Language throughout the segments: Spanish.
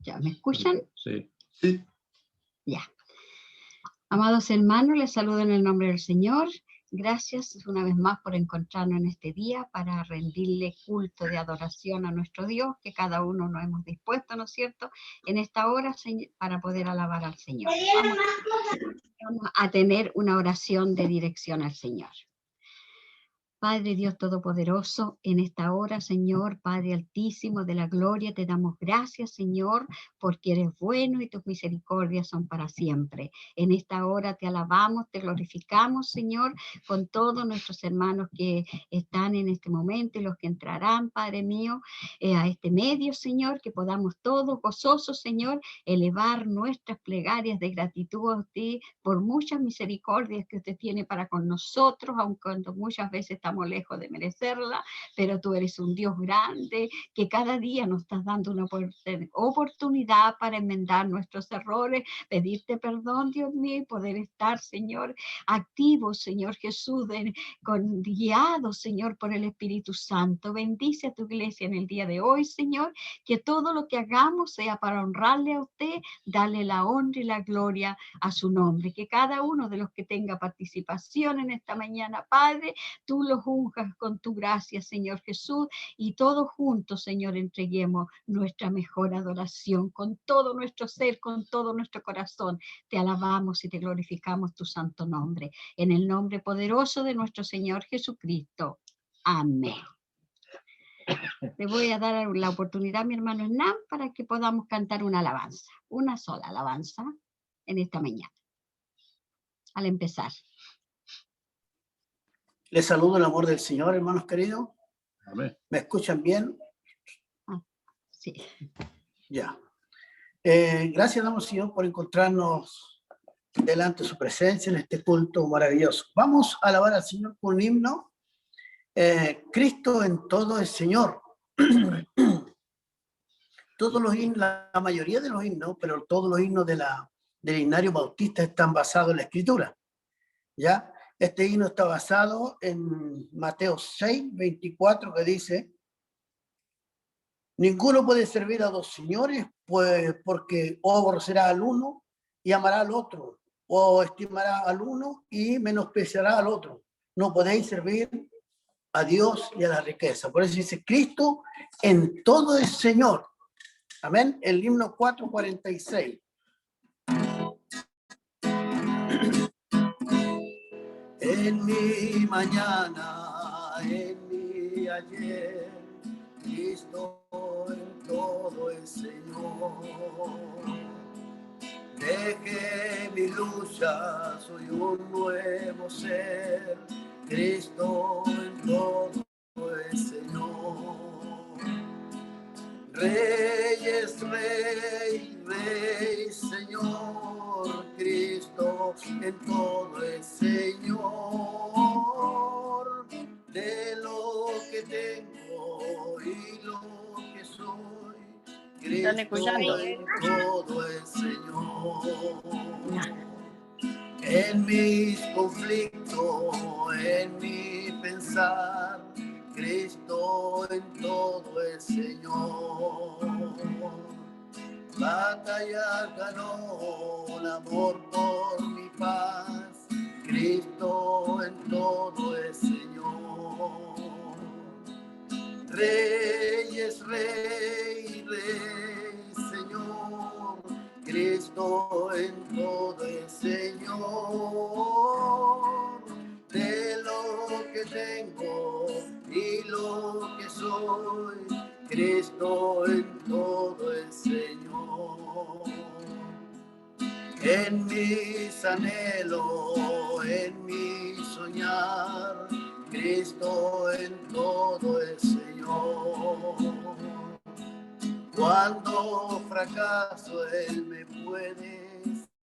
¿Ya me escuchan? Sí. Sí. Ya. Amados hermanos, les saludo en el nombre del Señor. Gracias una vez más por encontrarnos en este día para rendirle culto de adoración a nuestro Dios, que cada uno nos hemos dispuesto, ¿no es cierto?, en esta hora para poder alabar al Señor. Vamos a tener una oración de dirección al Señor. Padre Dios Todopoderoso, en esta hora, Señor, Padre Altísimo de la gloria, te damos gracias, Señor, porque eres bueno y tus misericordias son para siempre. En esta hora te alabamos, te glorificamos, Señor, con todos nuestros hermanos que están en este momento y los que entrarán, Padre mío, a este medio, Señor, que podamos todos gozosos, Señor, elevar nuestras plegarias de gratitud a ti por muchas misericordias que usted tiene para con nosotros, aun cuando muchas veces estamos lejos de merecerla, pero tú eres un Dios grande que cada día nos estás dando una oportunidad para enmendar nuestros errores, pedirte perdón, Dios mío, y poder estar, Señor, activos, Señor Jesús, guiados, Señor, por el Espíritu Santo. Bendice a tu iglesia en el día de hoy, Señor, que todo lo que hagamos sea para honrarle a usted, darle la honra y la gloria a su nombre, que cada uno de los que tenga participación en esta mañana, Padre, tú los unjas con tu gracia, Señor Jesús, y todos juntos, Señor, entreguemos nuestra mejor adoración con todo nuestro ser, con todo nuestro corazón. Te alabamos y te glorificamos tu santo nombre. En el nombre poderoso de nuestro Señor Jesucristo. Amén. Le voy a dar la oportunidad a mi hermano Hernán para que podamos cantar una alabanza, una sola alabanza en esta mañana. Al empezar. Les saludo en el amor del Señor, hermanos queridos. Amén. ¿Me escuchan bien? Sí. Ya. Gracias, damos, Señor, por encontrarnos delante de su presencia en este culto maravilloso. Vamos a alabar al Señor con un himno. Cristo en todo es Señor. Todos los himnos, la mayoría de los himnos, pero todos los himnos del himnario bautista están basados en la Escritura. ¿Ya? Este himno está basado en Mateo 6, 24, que dice: ninguno puede servir a dos señores, pues porque o aborrecerá al uno y amará al otro, o estimará al uno y menospreciará al otro. No podéis servir a Dios y a la riqueza. Por eso dice: Cristo en todo es Señor. Amén. El himno 446. En mi mañana, en mi ayer, Cristo en todo es Señor. Dejé mi lucha, soy un nuevo ser, Cristo en todo es Señor. Rey es Rey, Rey Señor, Cristo en todo es Señor. De lo que tengo y lo que soy, Cristo en todo es Señor. En mis conflictos, en mi pensar, Cristo en todo es Señor. Batalla ganó el amor por mi paz, Cristo en todo es Señor. Rey es Rey, Rey Señor, Cristo en todo es Señor. De lo que tengo y lo que soy, Cristo en todo es Señor. En mis anhelos, en mi soñar, Cristo en todo es Señor. Cuando fracaso, Él me puede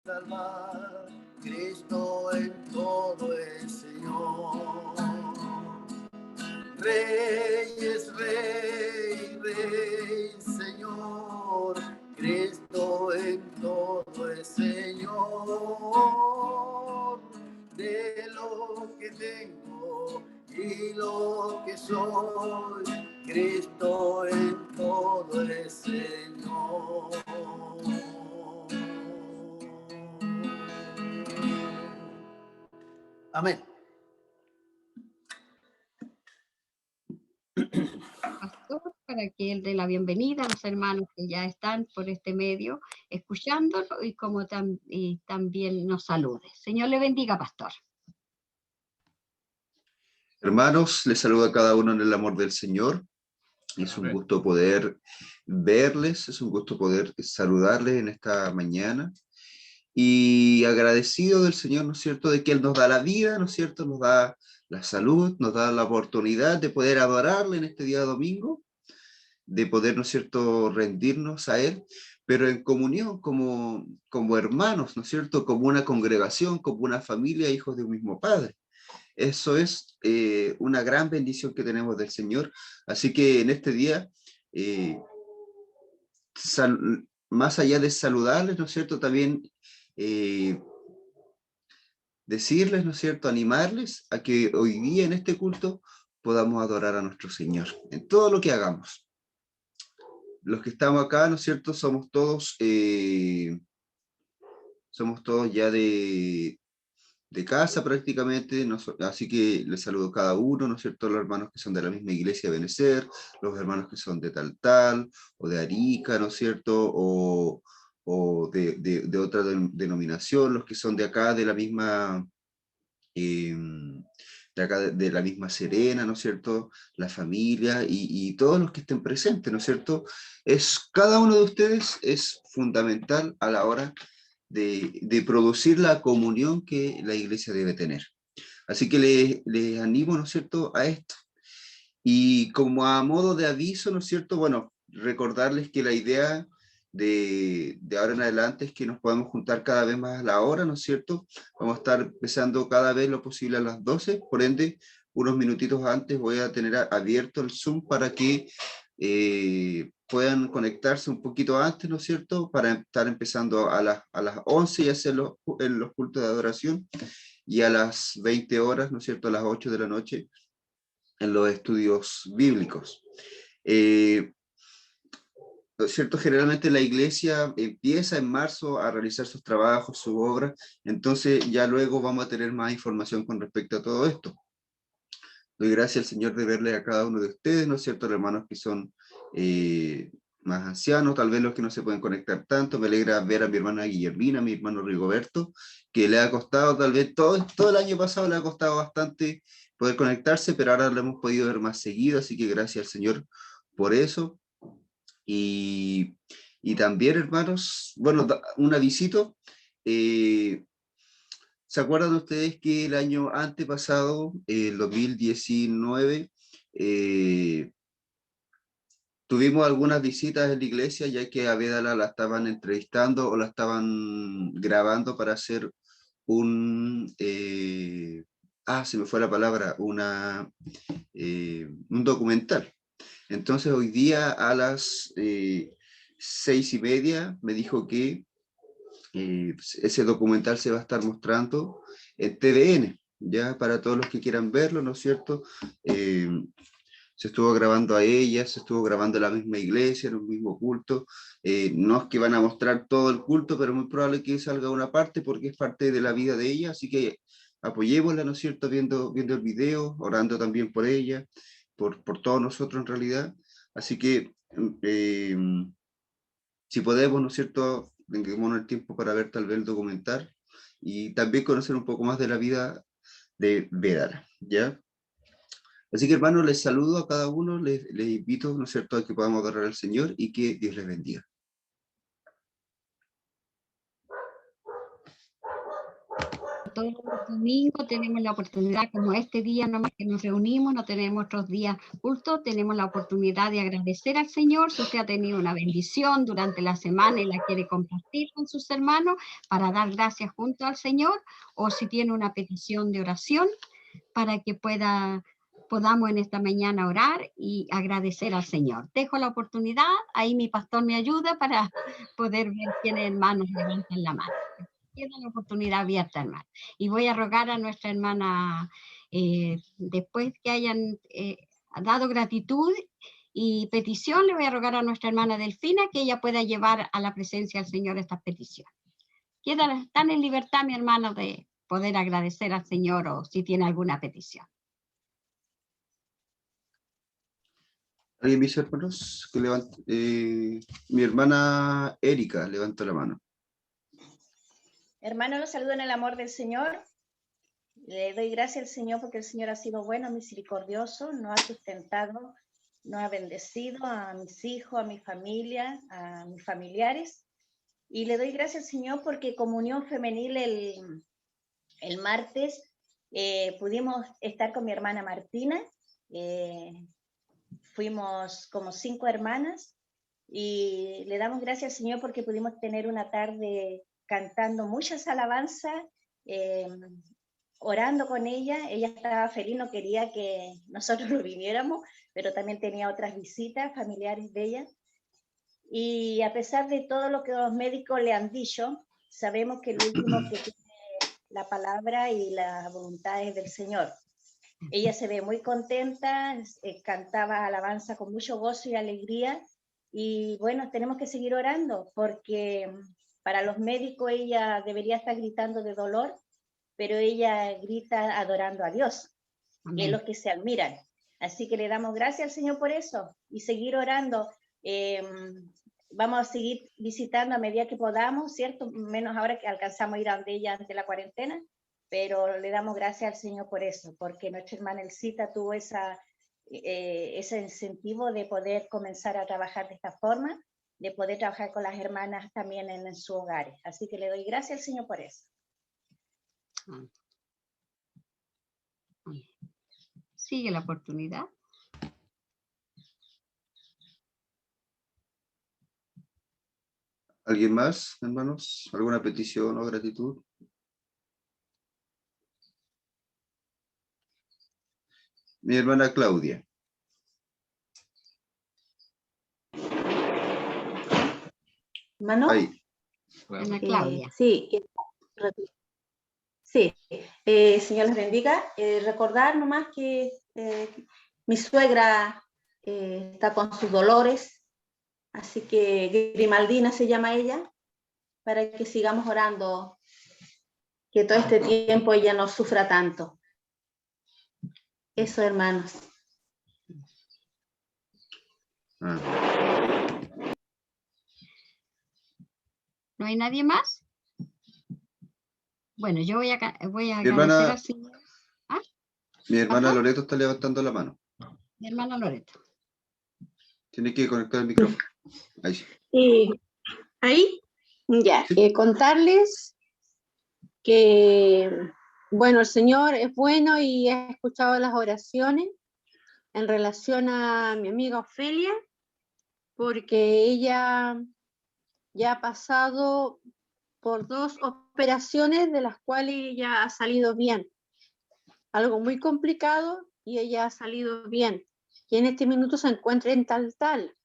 salvar, Cristo en todo es Señor. Rey es Rey, Rey Señor, Cristo en todo es Señor. De lo que tengo y lo que soy, Cristo en todo es Señor. Amén. Pastor, para que él dé la bienvenida a los hermanos que ya están por este medio escuchándolo y como y también nos salude. Señor le bendiga, pastor. Hermanos, les saludo a cada uno en el amor del Señor. Es un gusto poder verles, es un gusto poder saludarles en esta mañana. Y agradecido del Señor, ¿no es cierto?, de que Él nos da la vida, ¿no es cierto?, nos da la salud, nos da la oportunidad de poder adorarle en este día domingo, de poder, ¿no es cierto?, rendirnos a Él, pero en comunión, como hermanos, ¿no es cierto?, como una congregación, como una familia, hijos de un mismo Padre. Eso es una gran bendición que tenemos del Señor. Así que en este día, más allá de saludarles, ¿no es cierto?, también decirles, ¿no es cierto?, animarles a que hoy día en este culto podamos adorar a nuestro Señor en todo lo que hagamos. Los que estamos acá, ¿no es cierto?, somos todos ya de casa prácticamente, así que les saludo a cada uno, ¿no es cierto?, los hermanos que son de la misma iglesia de Benecer, los hermanos que son de tal, o de Arica, ¿no es cierto?, o de otra denominación, los que son de acá, de la misma, de acá de la misma Serena, ¿no es cierto?, la familia y todos los que estén presentes, ¿no es cierto?, cada uno de ustedes es fundamental a la hora de producir la comunión que la iglesia debe tener. Así que les animo, ¿no es cierto?, a esto. Y como a modo de aviso, ¿no es cierto?, bueno, recordarles que la idea de ahora en adelante es que nos podamos juntar cada vez más a la hora, ¿no es cierto? Vamos a estar empezando cada vez lo posible a las 12, por ende, unos minutitos antes voy a tener abierto el Zoom para que puedan conectarse un poquito antes, ¿no es cierto?, para estar empezando a las 11 y hacer los cultos de adoración, y a las 20 horas, ¿no es cierto?, a las 8 de la noche, en los estudios bíblicos. ¿No es cierto? Generalmente la iglesia empieza en marzo a realizar sus trabajos, sus obras, entonces ya luego vamos a tener más información con respecto a todo esto. Doy gracias al Señor de verle a cada uno de ustedes, ¿no es cierto?, hermanos que son más ancianos, tal vez los que no se pueden conectar tanto. Me alegra ver a mi hermana Guillermina, a mi hermano Rigoberto, que le ha costado, tal vez todo el año pasado le ha costado bastante poder conectarse, pero ahora lo hemos podido ver más seguido, así que gracias al Señor por eso. Y también, hermanos, bueno, un avisito. ¿Se acuerdan ustedes que el año antepasado, el 2019, tuvimos algunas visitas en la iglesia, ya que a Vedala la estaban entrevistando o la estaban grabando para hacer se me fue la palabra, un documental? Entonces hoy día a las 6:30 me dijo que ese documental se va a estar mostrando en TVN, ya para todos los que quieran verlo, ¿no es cierto? Se estuvo grabando a ella, se estuvo grabando en la misma iglesia, en un mismo culto. No es que van a mostrar todo el culto, pero es muy probable que salga una parte porque es parte de la vida de ella, así que apoyémosla, ¿no es cierto?, viendo el video, orando también por ella, por todos nosotros en realidad. Así que si podemos, ¿no es cierto?, tengamos el tiempo para ver tal vez el documental y también conocer un poco más de la vida de Vedala, ¿ya? Así que, hermanos, les saludo a cada uno, les invito, ¿no es cierto?, a que podamos adorar al Señor y que Dios les bendiga. Todos los domingos tenemos la oportunidad, como este día nomás que nos reunimos, no tenemos otros días cultos, tenemos la oportunidad de agradecer al Señor. Si usted ha tenido una bendición durante la semana y la quiere compartir con sus hermanos para dar gracias junto al Señor, o si tiene una petición de oración para que podamos en esta mañana orar y agradecer al Señor. Dejo la oportunidad, ahí mi pastor me ayuda para poder ver quiénes hermanos levantan la mano. Queda la oportunidad abierta, hermano. Y voy a rogar a nuestra hermana Después que hayan dado gratitud y petición, le voy a rogar a nuestra hermana Delfina que ella pueda llevar a la presencia del Señor estas peticiones. Están en libertad, mi hermano, de poder agradecer al Señor o si tiene alguna petición. ¿Alguien, mis hermanos? Que levante, mi hermana Erika levanta la mano. Hermano, los saludo en el amor del Señor. Le doy gracias al Señor porque el Señor ha sido bueno, misericordioso, nos ha sustentado, nos ha bendecido a mis hijos, a mi familia, a mis familiares. Y le doy gracias al Señor porque comunión femenil el martes pudimos estar con mi hermana Martina. Fuimos como 5 hermanas y le damos gracias al Señor porque pudimos tener una tarde cantando muchas alabanzas, orando con ella. Ella estaba feliz, no quería que nosotros no viniéramos, pero también tenía otras visitas familiares de ella. Y a pesar de todo lo que los médicos le han dicho, sabemos que el último que tiene la palabra y las voluntades del Señor. Ella se ve muy contenta, cantaba alabanza con mucho gozo y alegría. Y bueno, tenemos que seguir orando porque para los médicos ella debería estar gritando de dolor, pero ella grita adorando a Dios, que es los que se admiran. Así que le damos gracias al Señor por eso y seguir orando. Vamos a seguir visitando a medida que podamos, ¿cierto? Menos ahora que alcanzamos a ir a donde ella ante la cuarentena, pero le damos gracias al Señor por eso, porque nuestra hermana Elcita tuvo ese incentivo de poder comenzar a trabajar de esta forma, de poder trabajar con las hermanas también en sus hogares. Así que le doy gracias al Señor por eso. Sigue la oportunidad. ¿Alguien más, hermanos? ¿Alguna petición o gratitud? Mi hermana Claudia. ¿Hermano? Ahí. Ana Claudia. Sí, Señor les bendiga. Recordar nomás que mi suegra está con sus dolores, así que Grimaldina se llama ella, para que sigamos orando, que todo este tiempo ella no sufra tanto. Eso, hermanos. ¿No hay nadie más? Bueno, yo voy a Mi agradecer hermana, al Señor. mi hermana ¿Perdón? Loreto está levantando la mano. Mi hermana Loreto. Tiene que conectar el micrófono. Ahí sí. Ahí, ya, Sí. contarles que, bueno, el Señor es bueno y he escuchado las oraciones en relación a mi amiga Ofelia, porque ella ya ha pasado por 2 operaciones de las cuales ella ha salido bien. Algo muy complicado y ella ha salido bien. Y en este minuto se encuentra en tal.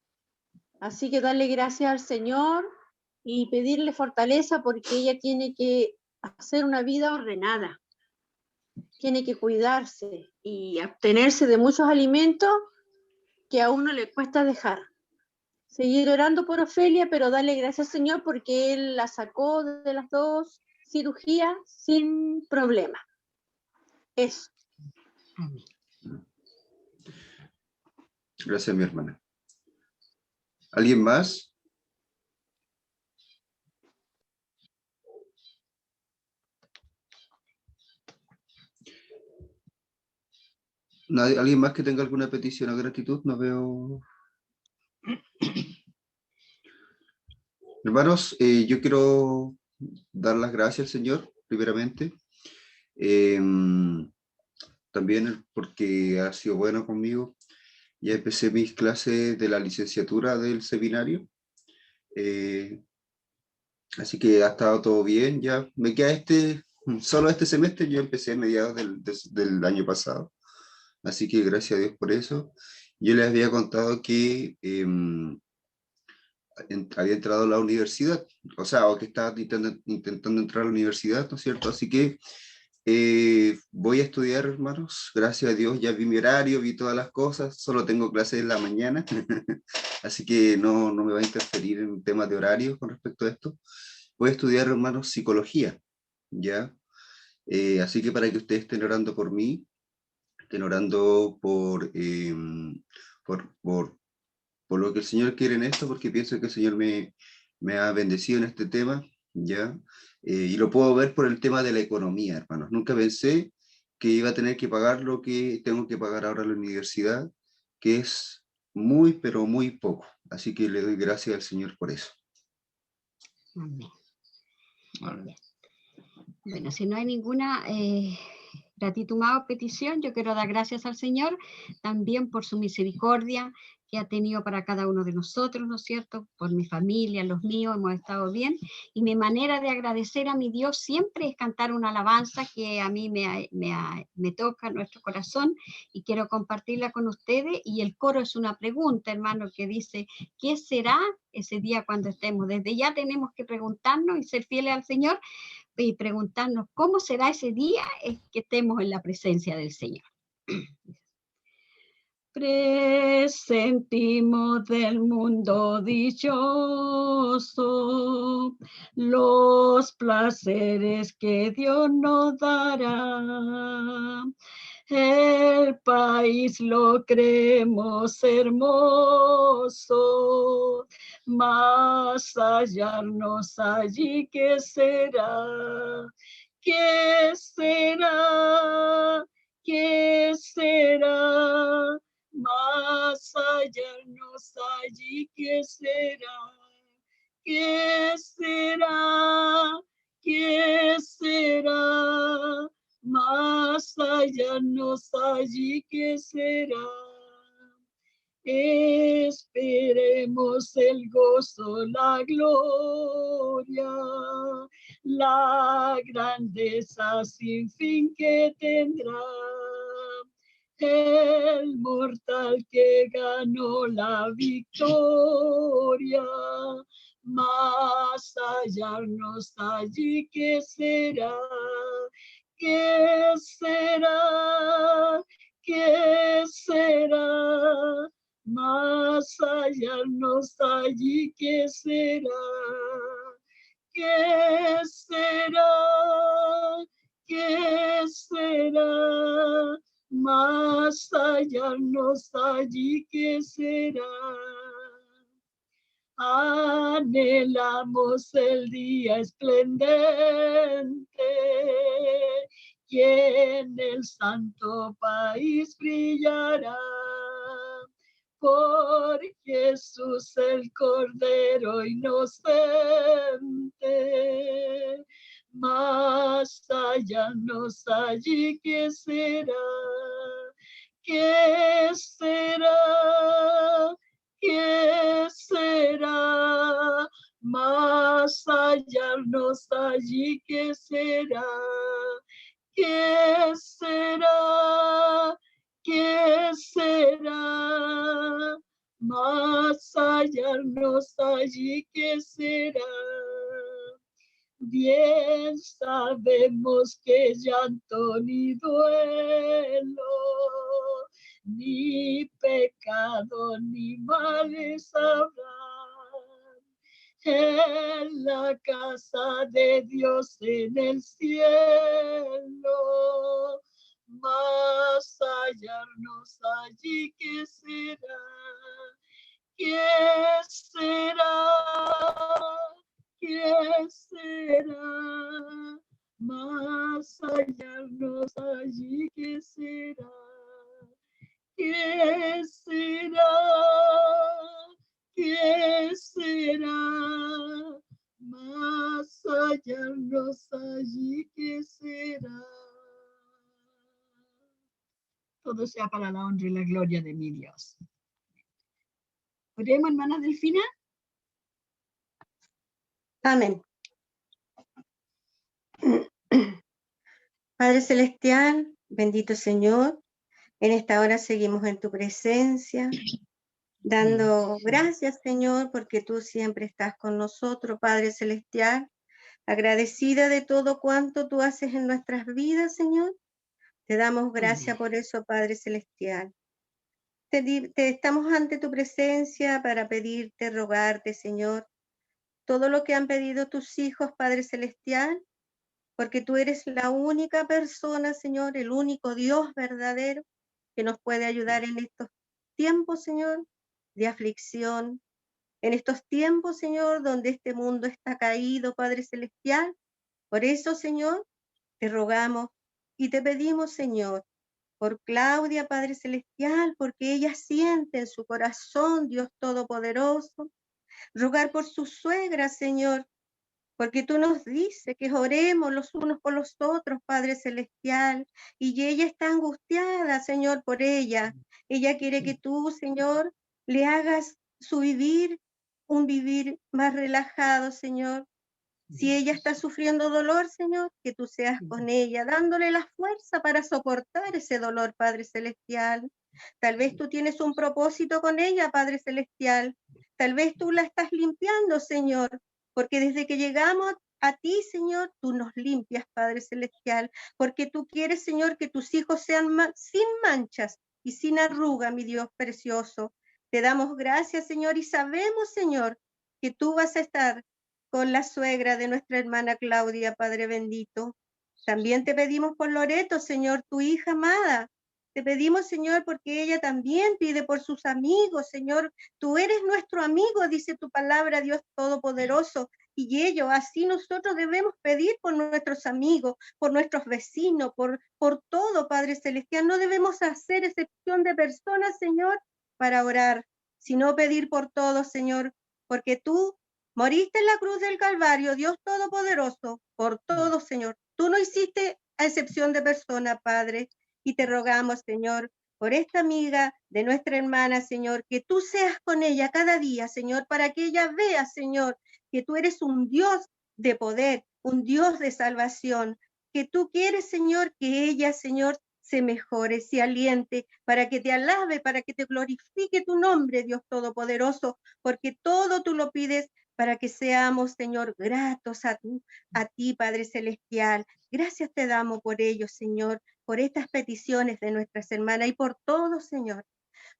Así que darle gracias al Señor y pedirle fortaleza porque ella tiene que hacer una vida ordenada. Tiene que cuidarse y abstenerse de muchos alimentos que a uno le cuesta dejar. Seguir orando por Ofelia, pero darle gracias al Señor porque Él la sacó de las 2 cirugías sin problema. Eso. Amén. Gracias, mi hermana. ¿Alguien más? ¿Alguien más que tenga alguna petición o gratitud? No veo. Hermanos, yo quiero dar las gracias al Señor, primeramente. También porque ha sido bueno conmigo. Ya empecé mis clases de la licenciatura del seminario. Así que ha estado todo bien. Ya me queda solo este semestre. Yo empecé a mediados del año pasado. Así que gracias a Dios por eso. Yo les había contado que había entrado a la universidad, o sea, o que estaba intentando entrar a la universidad, ¿no es cierto? Así que Voy a estudiar, hermanos, gracias a Dios, ya vi mi horario, vi todas las cosas, solo tengo clases en la mañana, así que no me va a interferir en temas de horario con respecto a esto. Voy a estudiar, hermanos, psicología, ¿ya? Así que para que ustedes estén orando por mí, estén orando por lo que el Señor quiere en esto, porque pienso que el Señor me ha bendecido en este tema, ¿ya? Y lo puedo ver por el tema de la economía, hermanos. Nunca pensé que iba a tener que pagar lo que tengo que pagar ahora en la universidad, que es muy, pero muy poco. Así que le doy gracias al Señor por eso. Amén. Bien. Bueno, si no hay ninguna gratitud más o petición, yo quiero dar gracias al Señor también por su misericordia que ha tenido para cada uno de nosotros, ¿no es cierto? Por mi familia, los míos, hemos estado bien. Y mi manera de agradecer a mi Dios siempre es cantar una alabanza que a mí me toca nuestro corazón y quiero compartirla con ustedes. Y el coro es una pregunta, hermano, que dice, ¿qué será ese día cuando estemos? Desde ya tenemos que preguntarnos y ser fieles al Señor y preguntarnos cómo será ese día que estemos en la presencia del Señor. Presentimos del mundo dichoso los placeres que Dios nos dará. El país lo creemos hermoso, mas hallarnos allí, ¿qué será? ¿Qué será? ¿Qué será? Más hallarnos allí, ¿qué será? ¿Qué será? ¿Qué será? Más hallarnos allí, ¿qué será? Esperemos el gozo, la gloria, la grandeza sin fin que tendrá el mortal que ganó la victoria, mas hallarnos allí, ¿qué será? ¿Qué será? ¿Qué será? Mas hallarnos allí, ¿qué será? ¿Qué será? ¿Qué será? Mas hallarnos allí, ¿qué será? Anhelamos el día esplendente que en el santo país brillará. Por Jesús el Cordero inocente, mas hallarnos allí, ¿qué será? ¿Qué será? ¿Qué será? Mas hallarnos allí, ¿qué será? ¿Qué será? ¿Qué será? Mas hallarnos allí, ¿qué será? Bien sabemos que llanto ni duelo, ni pecado ni males habrán en la casa de Dios en el cielo, mas hallarnos allí, ¿qué será? ¿Qué será? ¿Qué será? Mas hallarnos allí, ¿qué será? ¿Qué será? ¿Qué será? Mas hallarnos allí, ¿qué será? Todo sea para la honra y la gloria de mi Dios. ¿Oremos, hermana Delfina? Amén. Padre Celestial, bendito Señor, en esta hora seguimos en tu presencia, dando gracias, Señor, porque tú siempre estás con nosotros, Padre Celestial. agradecida de todo cuanto tú haces en nuestras vidas, Señor. Te damos gracias por eso, Padre Celestial. Te estamos ante tu presencia para pedirte, rogarte, Señor, todo lo que han pedido tus hijos, Padre Celestial, porque tú eres la única persona, Señor, el único Dios verdadero que nos puede ayudar en estos tiempos, Señor, de aflicción, en estos tiempos, Señor, donde este mundo está caído, Padre Celestial. Por eso, Señor, te rogamos y te pedimos, Señor, por Claudia, Padre Celestial, porque ella siente en su corazón, Dios Todopoderoso, rogar por su suegra, Señor, porque tú nos dices que oremos los unos por los otros, Padre Celestial, y ella está angustiada, Señor, por ella. Ella quiere que tú, Señor, le hagas su vivir, un vivir más relajado, Señor. Si ella está sufriendo dolor, Señor, que tú seas con ella, dándole la fuerza para soportar ese dolor, Padre Celestial. Tal vez tú tienes un propósito con ella, Padre Celestial. Tal vez tú la estás limpiando, Señor, porque desde que llegamos a ti, Señor, tú nos limpias, Padre Celestial, porque tú quieres, Señor, que tus hijos sean sin manchas y sin arruga, mi Dios precioso. Te damos gracias, Señor, y sabemos, Señor, que tú vas a estar con la suegra de nuestra hermana Claudia, Padre bendito. También te pedimos por Loreto, Señor, tu hija amada. Te pedimos, Señor, porque ella también pide por sus amigos, Señor. Tú eres nuestro amigo, dice tu palabra, Dios Todopoderoso. Y ello, así nosotros debemos pedir por nuestros amigos, por nuestros vecinos, por todo, Padre Celestial. No debemos hacer excepción de personas, Señor, para orar, sino pedir por todos, Señor, porque tú moriste en la cruz del Calvario, Dios Todopoderoso, por todo, Señor. Tú no hiciste a excepción de persona, Padre, y te rogamos, Señor, por esta amiga de nuestra hermana, Señor, que tú seas con ella cada día, Señor, para que ella vea, Señor, que tú eres un Dios de poder, un Dios de salvación, que tú quieres, Señor, que ella, Señor, se mejore, se aliente, para que te alabe, para que te glorifique tu nombre, Dios Todopoderoso, porque todo tú lo pides para que seamos, Señor, gratos a ti, Padre Celestial. Gracias te damos por ello, Señor, por estas peticiones de nuestras hermanas y por todos, Señor,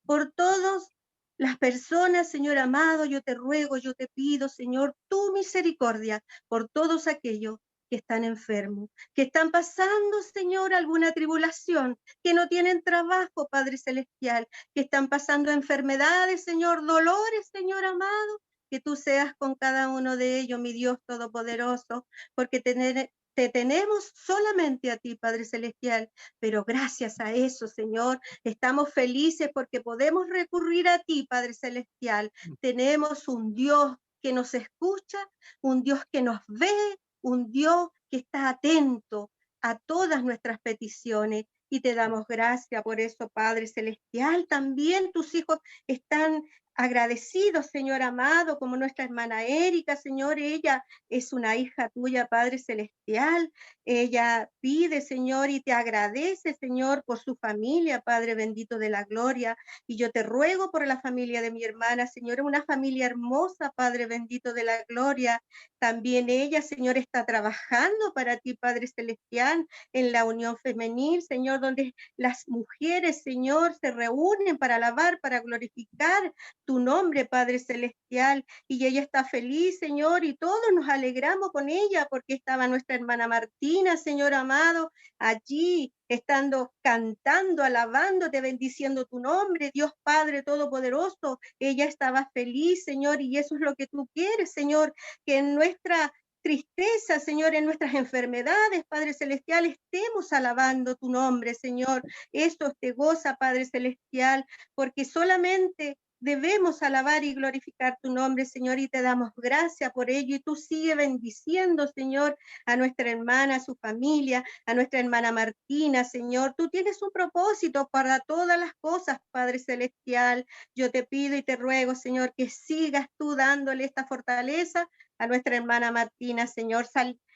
por todas las personas, Señor amado, yo te ruego, yo te pido, Señor, tu misericordia por todos aquellos que están enfermos, que están pasando, Señor, alguna tribulación, que no tienen trabajo, Padre Celestial, que están pasando enfermedades, Señor, dolores, Señor amado, que tú seas con cada uno de ellos, mi Dios Todopoderoso, porque te tenemos solamente a ti, Padre Celestial, pero gracias a eso, Señor, estamos felices porque podemos recurrir a ti, Padre Celestial. Tenemos un Dios que nos escucha, un Dios que nos ve, un Dios que está atento a todas nuestras peticiones. Y te damos gracias por eso, Padre Celestial. También tus hijos están agradecidos, Señor amado, como nuestra hermana Erika, Señor, ella es una hija tuya, Padre Celestial. Ella pide, Señor, y te agradece, Señor, por su familia, Padre bendito de la gloria. Y yo te ruego por la familia de mi hermana, Señor, una familia hermosa, Padre bendito de la gloria. También ella, Señor, está trabajando para ti, Padre Celestial, en la unión femenil, Señor, donde las mujeres, Señor, se reúnen para alabar, para glorificar tu nombre, Padre Celestial, y ella está feliz, Señor, y todos nos alegramos con ella, porque estaba nuestra hermana Martina, Señor amado, allí, estando cantando, alabándote, bendiciendo tu nombre, Dios Padre Todopoderoso. Ella estaba feliz, Señor, y eso es lo que tú quieres, Señor, que en nuestra tristeza, Señor, en nuestras enfermedades, Padre Celestial, estemos alabando tu nombre, Señor. Esto te goza, Padre Celestial, porque solamente debemos alabar y glorificar tu nombre, Señor, y te damos gracias por ello. Y tú sigue bendiciendo, Señor, a nuestra hermana, a su familia, a nuestra hermana Martina, Señor. Tú tienes un propósito para todas las cosas, Padre Celestial. Yo te pido y te ruego, Señor, que sigas tú dándole esta fortaleza a nuestra hermana Martina, Señor,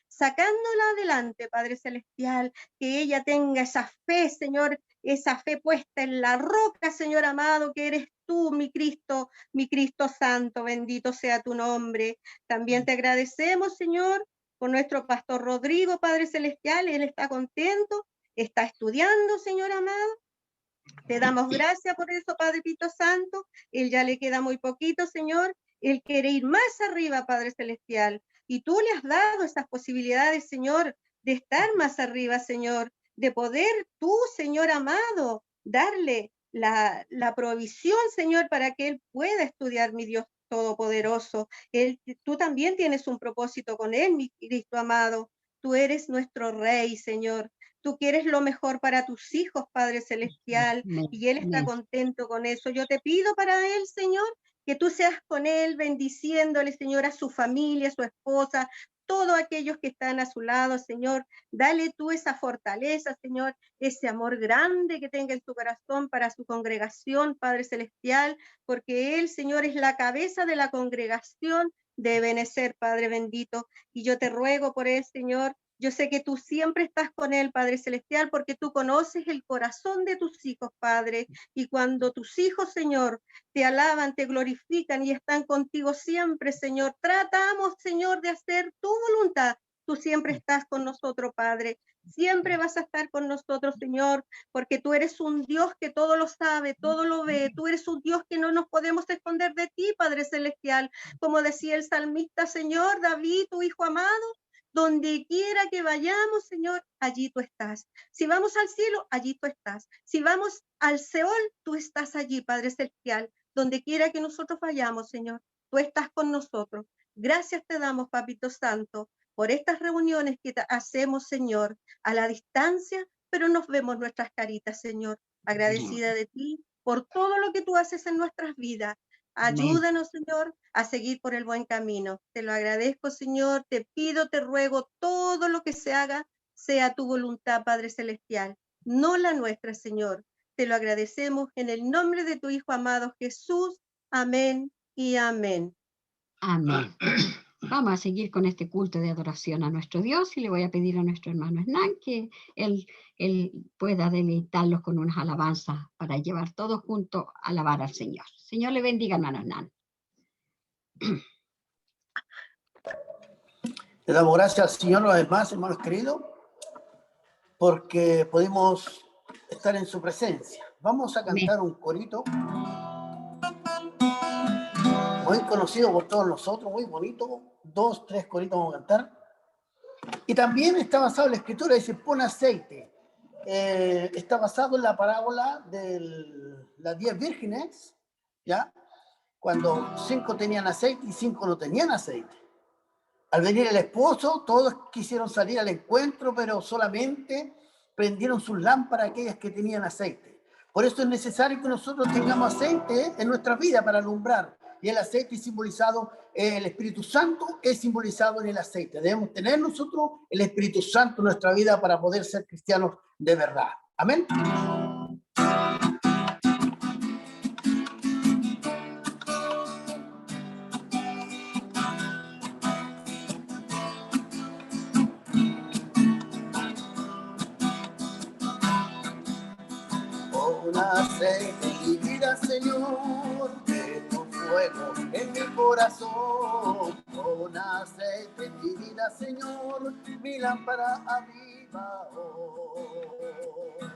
sacándola adelante, Padre Celestial, que ella tenga esa fe, Señor, esa fe puesta en la roca, Señor amado, que eres tú, mi Cristo Santo, bendito sea tu nombre. También te agradecemos, Señor, por nuestro pastor Rodrigo, Padre Celestial. Él está contento, está estudiando, Señor amado. Te damos gracias por eso, Padrecito Santo. Él ya le queda muy poquito, Señor. Él quiere ir más arriba, Padre Celestial. Y tú le has dado esas posibilidades, Señor, de estar más arriba, Señor, de poder tú, Señor amado, darle la provisión, Señor, para que él pueda estudiar, mi Dios Todopoderoso. Tú también tienes un propósito con él, mi Cristo amado. Tú eres nuestro Rey, Señor. Tú quieres lo mejor para tus hijos, Padre Celestial, Amén. y Él está Amén. contento con eso. Yo te pido para Él, Señor, que tú seas con Él, bendiciéndole, Señor, a su familia, a su esposa, todos aquellos que están a su lado, Señor. Dale tú esa fortaleza, Señor, ese amor grande que tenga en su corazón para su congregación, Padre Celestial, porque Él, Señor, es la cabeza de la congregación de Benecer, Padre bendito. Y yo te ruego por Él, Señor. Yo sé que tú siempre estás con él, Padre Celestial, porque tú conoces el corazón de tus hijos, Padre. Y cuando tus hijos, Señor, te alaban, te glorifican y están contigo siempre, Señor, tratamos, Señor, de hacer tu voluntad. Tú siempre estás con nosotros, Padre. Siempre vas a estar con nosotros, Señor, porque tú eres un Dios que todo lo sabe, todo lo ve. Tú eres un Dios que no nos podemos esconder de ti, Padre Celestial. Como decía el salmista, Señor, David, tu hijo amado, donde quiera que vayamos, Señor, allí tú estás. Si vamos al cielo, allí tú estás. Si vamos al Seol, tú estás allí, Padre Celestial. Donde quiera que nosotros vayamos, Señor, tú estás con nosotros. Gracias te damos, Papito Santo, por estas reuniones que hacemos, Señor, a la distancia, pero nos vemos nuestras caritas, Señor. Agradecida de ti por todo lo que tú haces en nuestras vidas. Ayúdanos, Señor, a seguir por el buen camino. Te lo agradezco, Señor. Te pido, te ruego, todo lo que se haga sea tu voluntad, Padre Celestial, no la nuestra, Señor. Te lo agradecemos en el nombre de tu Hijo amado Jesús. Amén y amén. Amén. Vamos a seguir con este culto de adoración a nuestro Dios y le voy a pedir a nuestro hermano Hernán que él pueda deleitarlos con unas alabanzas para llevar todos juntos a alabar al Señor. Señor le bendiga, hermano Hernán. Le damos gracias al Señor una vez más, hermanos queridos, porque podemos estar en su presencia. Vamos a cantar un corito muy conocido por todos nosotros, muy bonito. 2, 3 coritos vamos a cantar. Y también está basado en la escritura, dice, pon aceite. Está basado en la parábola de las 10 vírgenes, ¿ya? Cuando 5 tenían aceite y 5 no tenían aceite. Al venir el esposo, todos quisieron salir al encuentro, pero solamente prendieron sus lámparas aquellas que tenían aceite. Por eso es necesario que nosotros tengamos aceite en nuestra vida para alumbrar. Y el aceite es simbolizado, el Espíritu Santo es simbolizado en el aceite. Debemos tener nosotros el Espíritu Santo en nuestra vida para poder ser cristianos de verdad. Amén. Pon aceite en mi vida, Señor, de tu fuego en mi corazón. Pon aceite en mi vida, Señor, mi lámpara aviva hoy.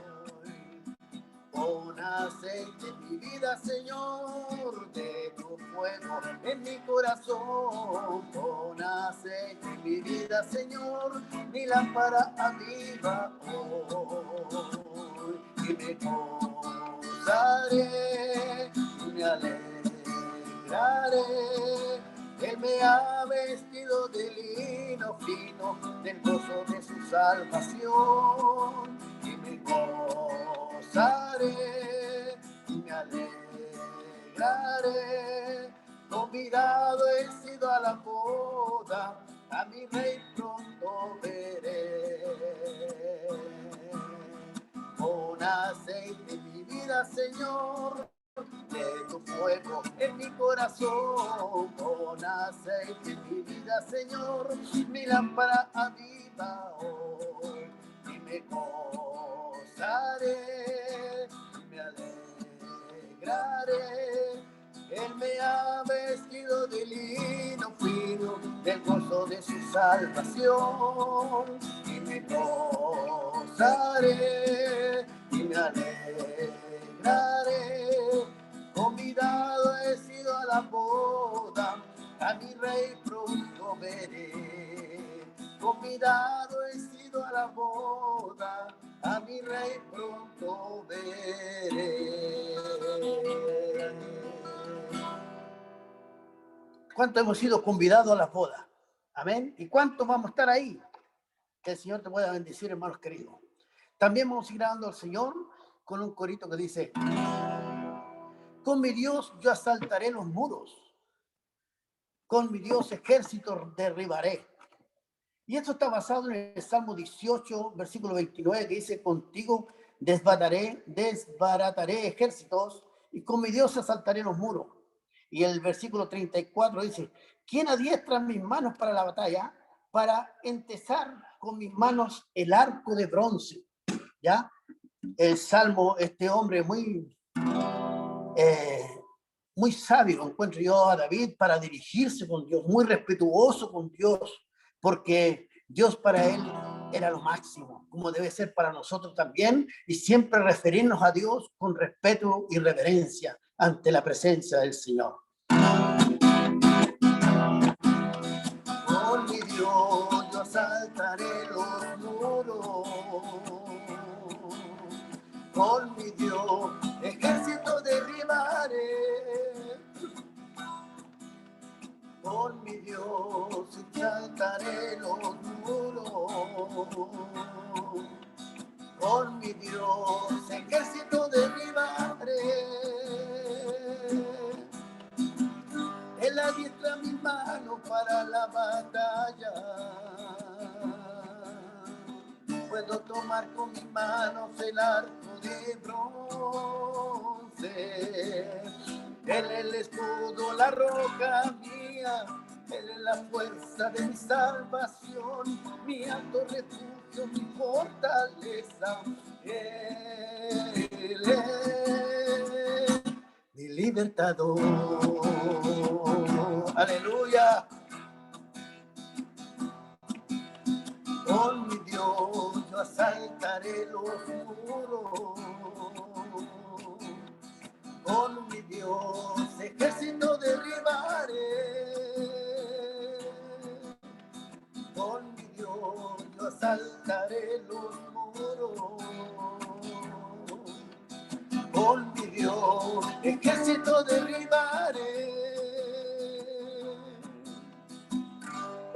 Pon aceite en mi vida, Señor, de tu fuego en mi corazón. Pon aceite en mi vida, Señor, mi lámpara aviva hoy. Y me gozaré, me alegraré. Él me ha vestido de lino fino, del gozo de su salvación. Y me gozaré, me alegraré. Convidado he sido a la boda, a mi rey pronto veré. Pon aceite en mi vida, Señor, de tu fuego en mi corazón. Pon aceite en mi vida, Señor, mi lámpara aviva hoy. Y me gozaré, me alegraré. Él me ha vestido de lino fino, del gozo de su salvación, y me gozaré y me alegraré. Convidado he sido a la boda, a mi rey pronto veré. Convidado he sido a la boda, a mi rey pronto veré. ¿Cuántos hemos sido convidados a la boda? Amén. ¿Y cuántos vamos a estar ahí? Que el Señor te pueda bendecir, hermanos queridos. También vamos a ir dando al Señor con un corito que dice: con mi Dios yo asaltaré los muros, con mi Dios ejército derribaré. Y esto está basado en el Salmo 18, versículo 29, que dice: contigo desbarataré ejércitos, y con mi Dios asaltaré los muros. Y el versículo 34 dice: ¿quién adiestra mis manos para la batalla, para entesar con mis manos el arco de bronce? ¿Ya? El Salmo, este hombre muy sabio, encuentro yo a David, para dirigirse con Dios, muy respetuoso con Dios, porque Dios para él era lo máximo, como debe ser para nosotros también, y siempre referirnos a Dios con respeto y reverencia ante la presencia del Señor. Con mi Dios yo asaltaré los muros, con mi Dios ejército derribaré, con mi Dios saltaré los muros, con mi Dios ejército derribaré. Él adiestra mis manos para la batalla, puedo tomar con mis manos el arco de bronce. Él es el escudo, la roca mía, Él es la fuerza de mi salvación, mi alto refugio, mi fortaleza. Él es mi libertador. Aleluya. Con mi Dios yo asaltaré los muros, con mi Dios ejército derribaré, con mi Dios yo asaltaré los muros, con mi Dios ejército derribaré.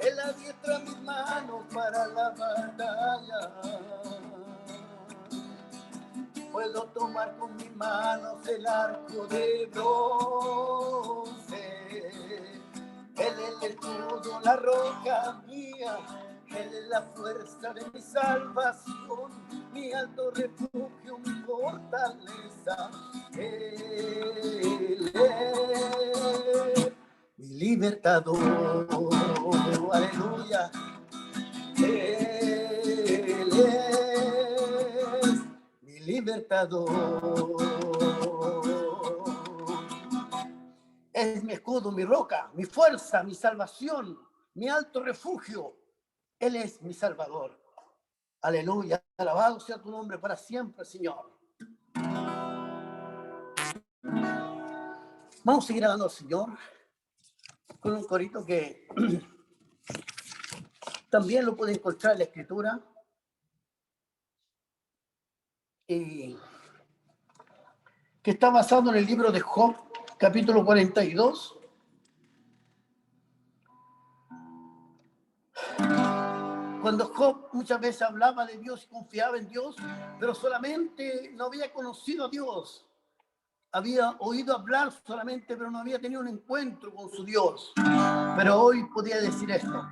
Él adiestra mis manos para la batalla, puedo tomar con mis manos el arco de bronce. Él es el escudo, la roca mía, Él es la fuerza de mi salvación, mi alto refugio, mi fortaleza. Él es mi libertador. Aleluya. Él es mi libertador. Es mi escudo, mi roca, mi fuerza, mi salvación, mi alto refugio. Él es mi salvador. Aleluya. Alabado sea tu nombre para siempre, Señor. Vamos a seguir alabando al Señor con un corito que también lo puede encontrar en la Escritura, y que está basado en el libro de Job, capítulo 42. Cuando Job muchas veces hablaba de Dios y confiaba en Dios, pero solamente no había conocido a Dios. Había oído hablar solamente, pero no había tenido un encuentro con su Dios. Pero hoy podía decir esto: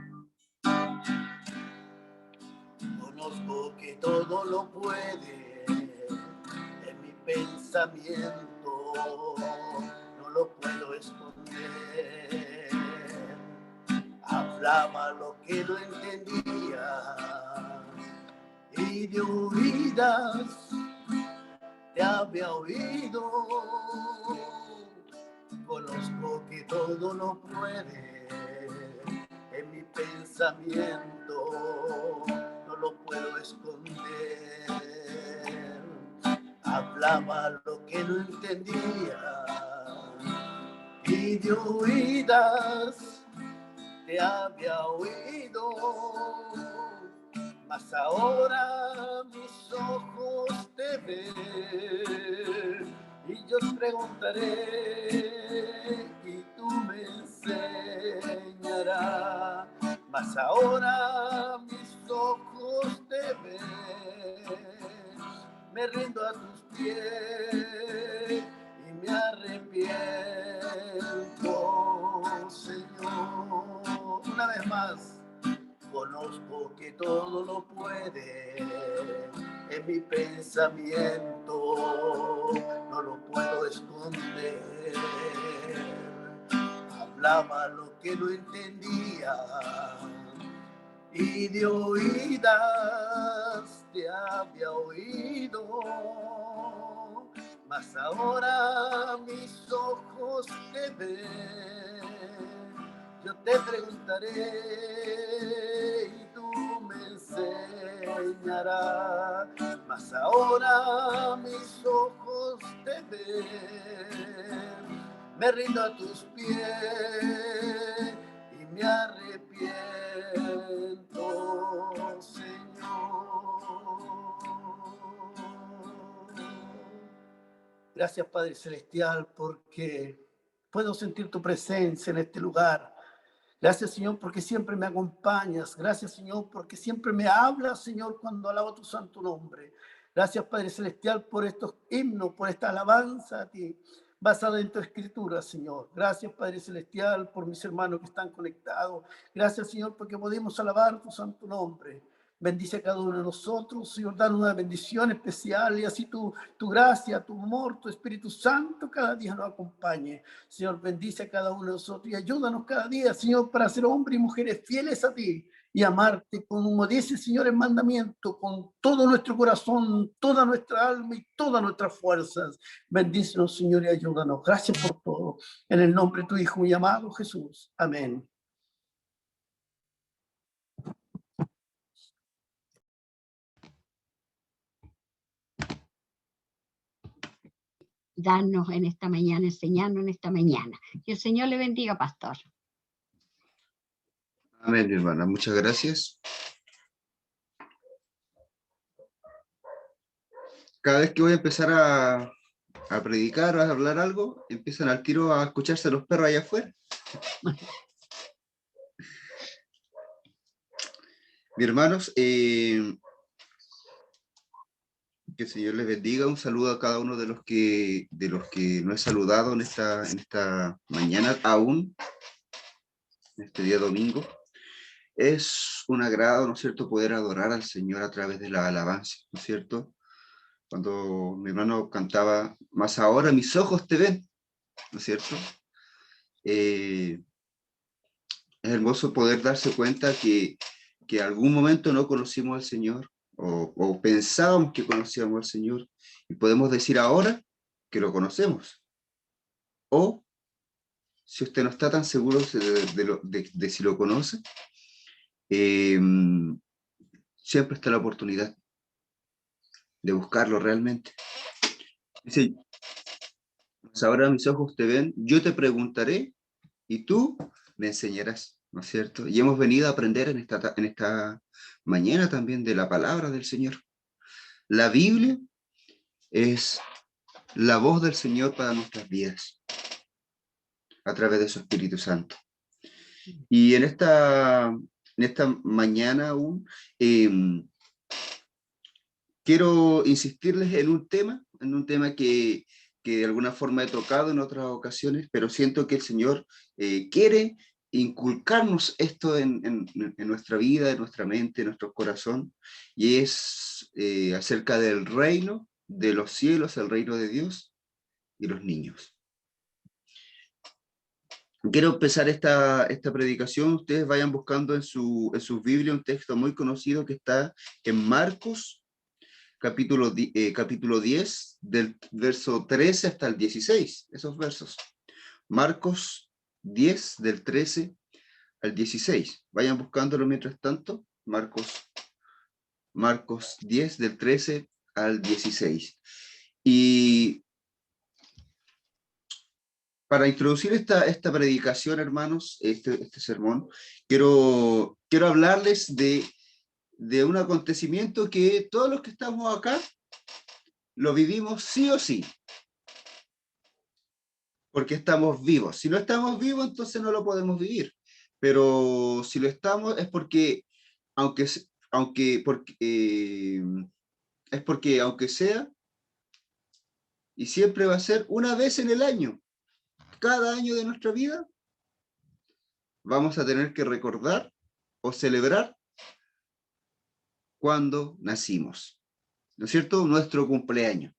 conozco que todo lo puede en mi pensamiento, no lo puedo esconder. Hablaba lo que no entendía y de oídas te había oído. Conozco que todo lo puede en mi pensamiento, no lo puedo esconder. Hablaba lo que no entendía y de oídas te había oído, mas ahora mis ojos te ven y yo preguntaré y tú me enseñarás, mas ahora mis ojos te ven, me rindo a tus pies y me arrepiento, Señor. Una vez más, conozco que todo lo puede en mi pensamiento, no lo puedo esconder. Hablaba lo que no entendía y de oídas te había oído, mas ahora mis ojos te ven. Yo te preguntaré y tú me enseñarás, mas ahora mis ojos te ven. Me rindo a tus pies y me arrepiento, Señor. Gracias, Padre Celestial, porque puedo sentir tu presencia en este lugar. Gracias, Señor, porque siempre me acompañas. Gracias, Señor, porque siempre me hablas, Señor, cuando alabo tu santo nombre. Gracias, Padre Celestial, por estos himnos, por esta alabanza a ti, basada en tu escritura, Señor. Gracias, Padre Celestial, por mis hermanos que están conectados. Gracias, Señor, porque podemos alabar tu santo nombre. Bendice a cada uno de nosotros, Señor, danos una bendición especial y así tu gracia, tu amor, tu Espíritu Santo cada día nos acompañe. Señor, bendice a cada uno de nosotros y ayúdanos cada día, Señor, para ser hombres y mujeres fieles a ti y amarte, como dice el Señor en mandamiento, con todo nuestro corazón, toda nuestra alma y todas nuestras fuerzas. Bendícenos, Señor, y ayúdanos. Gracias por todo. En el nombre de tu Hijo y amado Jesús. Amén. Darnos en esta mañana, enseñarnos en esta mañana. Que el Señor le bendiga, pastor. Amén, mi hermana. Muchas gracias. Cada vez que voy a empezar a predicar o a hablar algo, empiezan al tiro a escucharse los perros allá afuera. Mis hermanos, que el Señor les bendiga. Un saludo a cada uno de los que no he saludado en esta mañana aún, en este día domingo. Es un agrado, ¿no es cierto?, poder adorar al Señor a través de la alabanza, ¿no es cierto? Cuando mi hermano cantaba, más ahora mis ojos te ven, ¿no es cierto? Es hermoso poder darse cuenta que en algún momento no conocimos al Señor, o pensábamos que conocíamos al Señor, y podemos decir ahora que lo conocemos. O, si usted no está tan seguro de si lo conoce, siempre está la oportunidad de buscarlo realmente. Dice, ahora mis ojos te ven, yo te preguntaré, y tú me enseñarás, ¿no es cierto? Y hemos venido a aprender en esta mañana también de la palabra del Señor. La Biblia es la voz del Señor para nuestras vidas, a través de su Espíritu Santo. Y en esta mañana aún, quiero insistirles en un tema que de alguna forma he tocado en otras ocasiones, pero siento que el Señor quiere inculcarnos esto en nuestra vida, en nuestra mente, en nuestro corazón, y es acerca del reino de los cielos, el reino de Dios y los niños. Quiero empezar esta predicación. Ustedes vayan buscando en su Biblia un texto muy conocido que está en Marcos, capítulo 10, del verso 13 hasta el 16, esos versos. Marcos 10, del 13 al 16. Vayan buscándolo mientras tanto. Marcos 10, del 13 al 16. Y para introducir esta predicación, hermanos, este sermón, quiero hablarles de un acontecimiento que todos los que estamos acá lo vivimos sí o sí, porque estamos vivos. Si no estamos vivos, entonces no lo podemos vivir. Pero si lo estamos es porque, es porque aunque sea, y siempre va a ser una vez en el año, cada año de nuestra vida, vamos a tener que recordar o celebrar cuando nacimos, ¿no es cierto? Nuestro cumpleaños.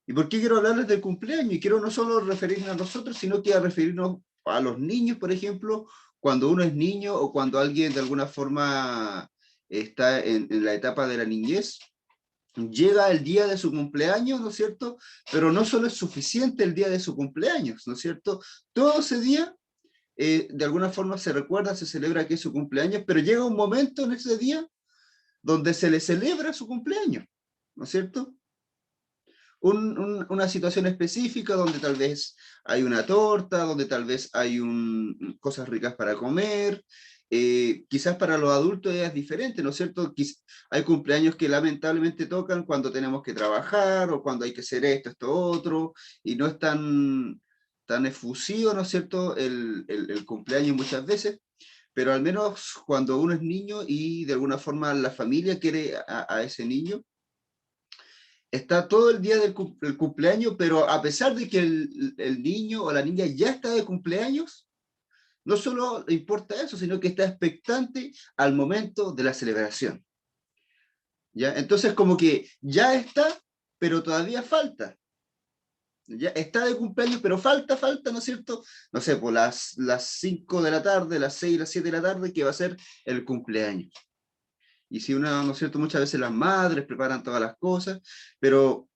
¿Y por qué quiero hablarles del cumpleaños? Y quiero no solo referirnos a nosotros, sino que a referirnos a los niños, por ejemplo, cuando uno es niño o cuando alguien de alguna forma está en la etapa de la niñez, llega el día de su cumpleaños, ¿no es cierto? Pero no solo es suficiente el día de su cumpleaños, ¿no es cierto? Todo ese día, de alguna forma se recuerda, se celebra que es su cumpleaños, pero llega un momento en ese día donde se le celebra su cumpleaños, ¿no es cierto? Una situación específica donde tal vez hay una torta, donde tal vez hay cosas ricas para comer, quizás para los adultos es diferente, ¿no es cierto? Hay cumpleaños que lamentablemente tocan cuando tenemos que trabajar o cuando hay que hacer esto, otro, y no es tan efusivo, ¿no es cierto?, el cumpleaños muchas veces, pero al menos cuando uno es niño y de alguna forma la familia quiere a ese niño, está todo el día del cumpleaños, pero a pesar de que el niño o la niña ya está de cumpleaños, no solo le importa eso, sino que está expectante al momento de la celebración. ¿Ya? Entonces como que ya está, pero todavía falta. Ya está de cumpleaños, pero falta, ¿no es cierto? No sé, por las 5 de la tarde, las 6, las 7 de la tarde, que va a ser el cumpleaños. Y si una, ¿no es cierto? Muchas veces las madres preparan todas las cosas, pero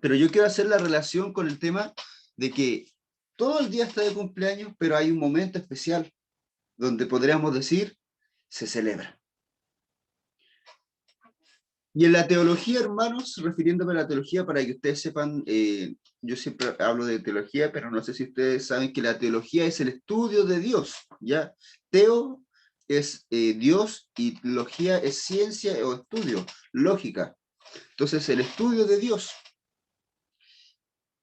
yo quiero hacer la relación con el tema de que todo el día está de cumpleaños, pero hay un momento especial donde podríamos decir, se celebra. Y en la teología, hermanos, refiriéndome a la teología, para que ustedes sepan, yo siempre hablo de teología, pero no sé si ustedes saben que la teología es el estudio de Dios, ¿ya? Teo es Dios y logía es ciencia o estudio, lógica. Entonces, el estudio de Dios.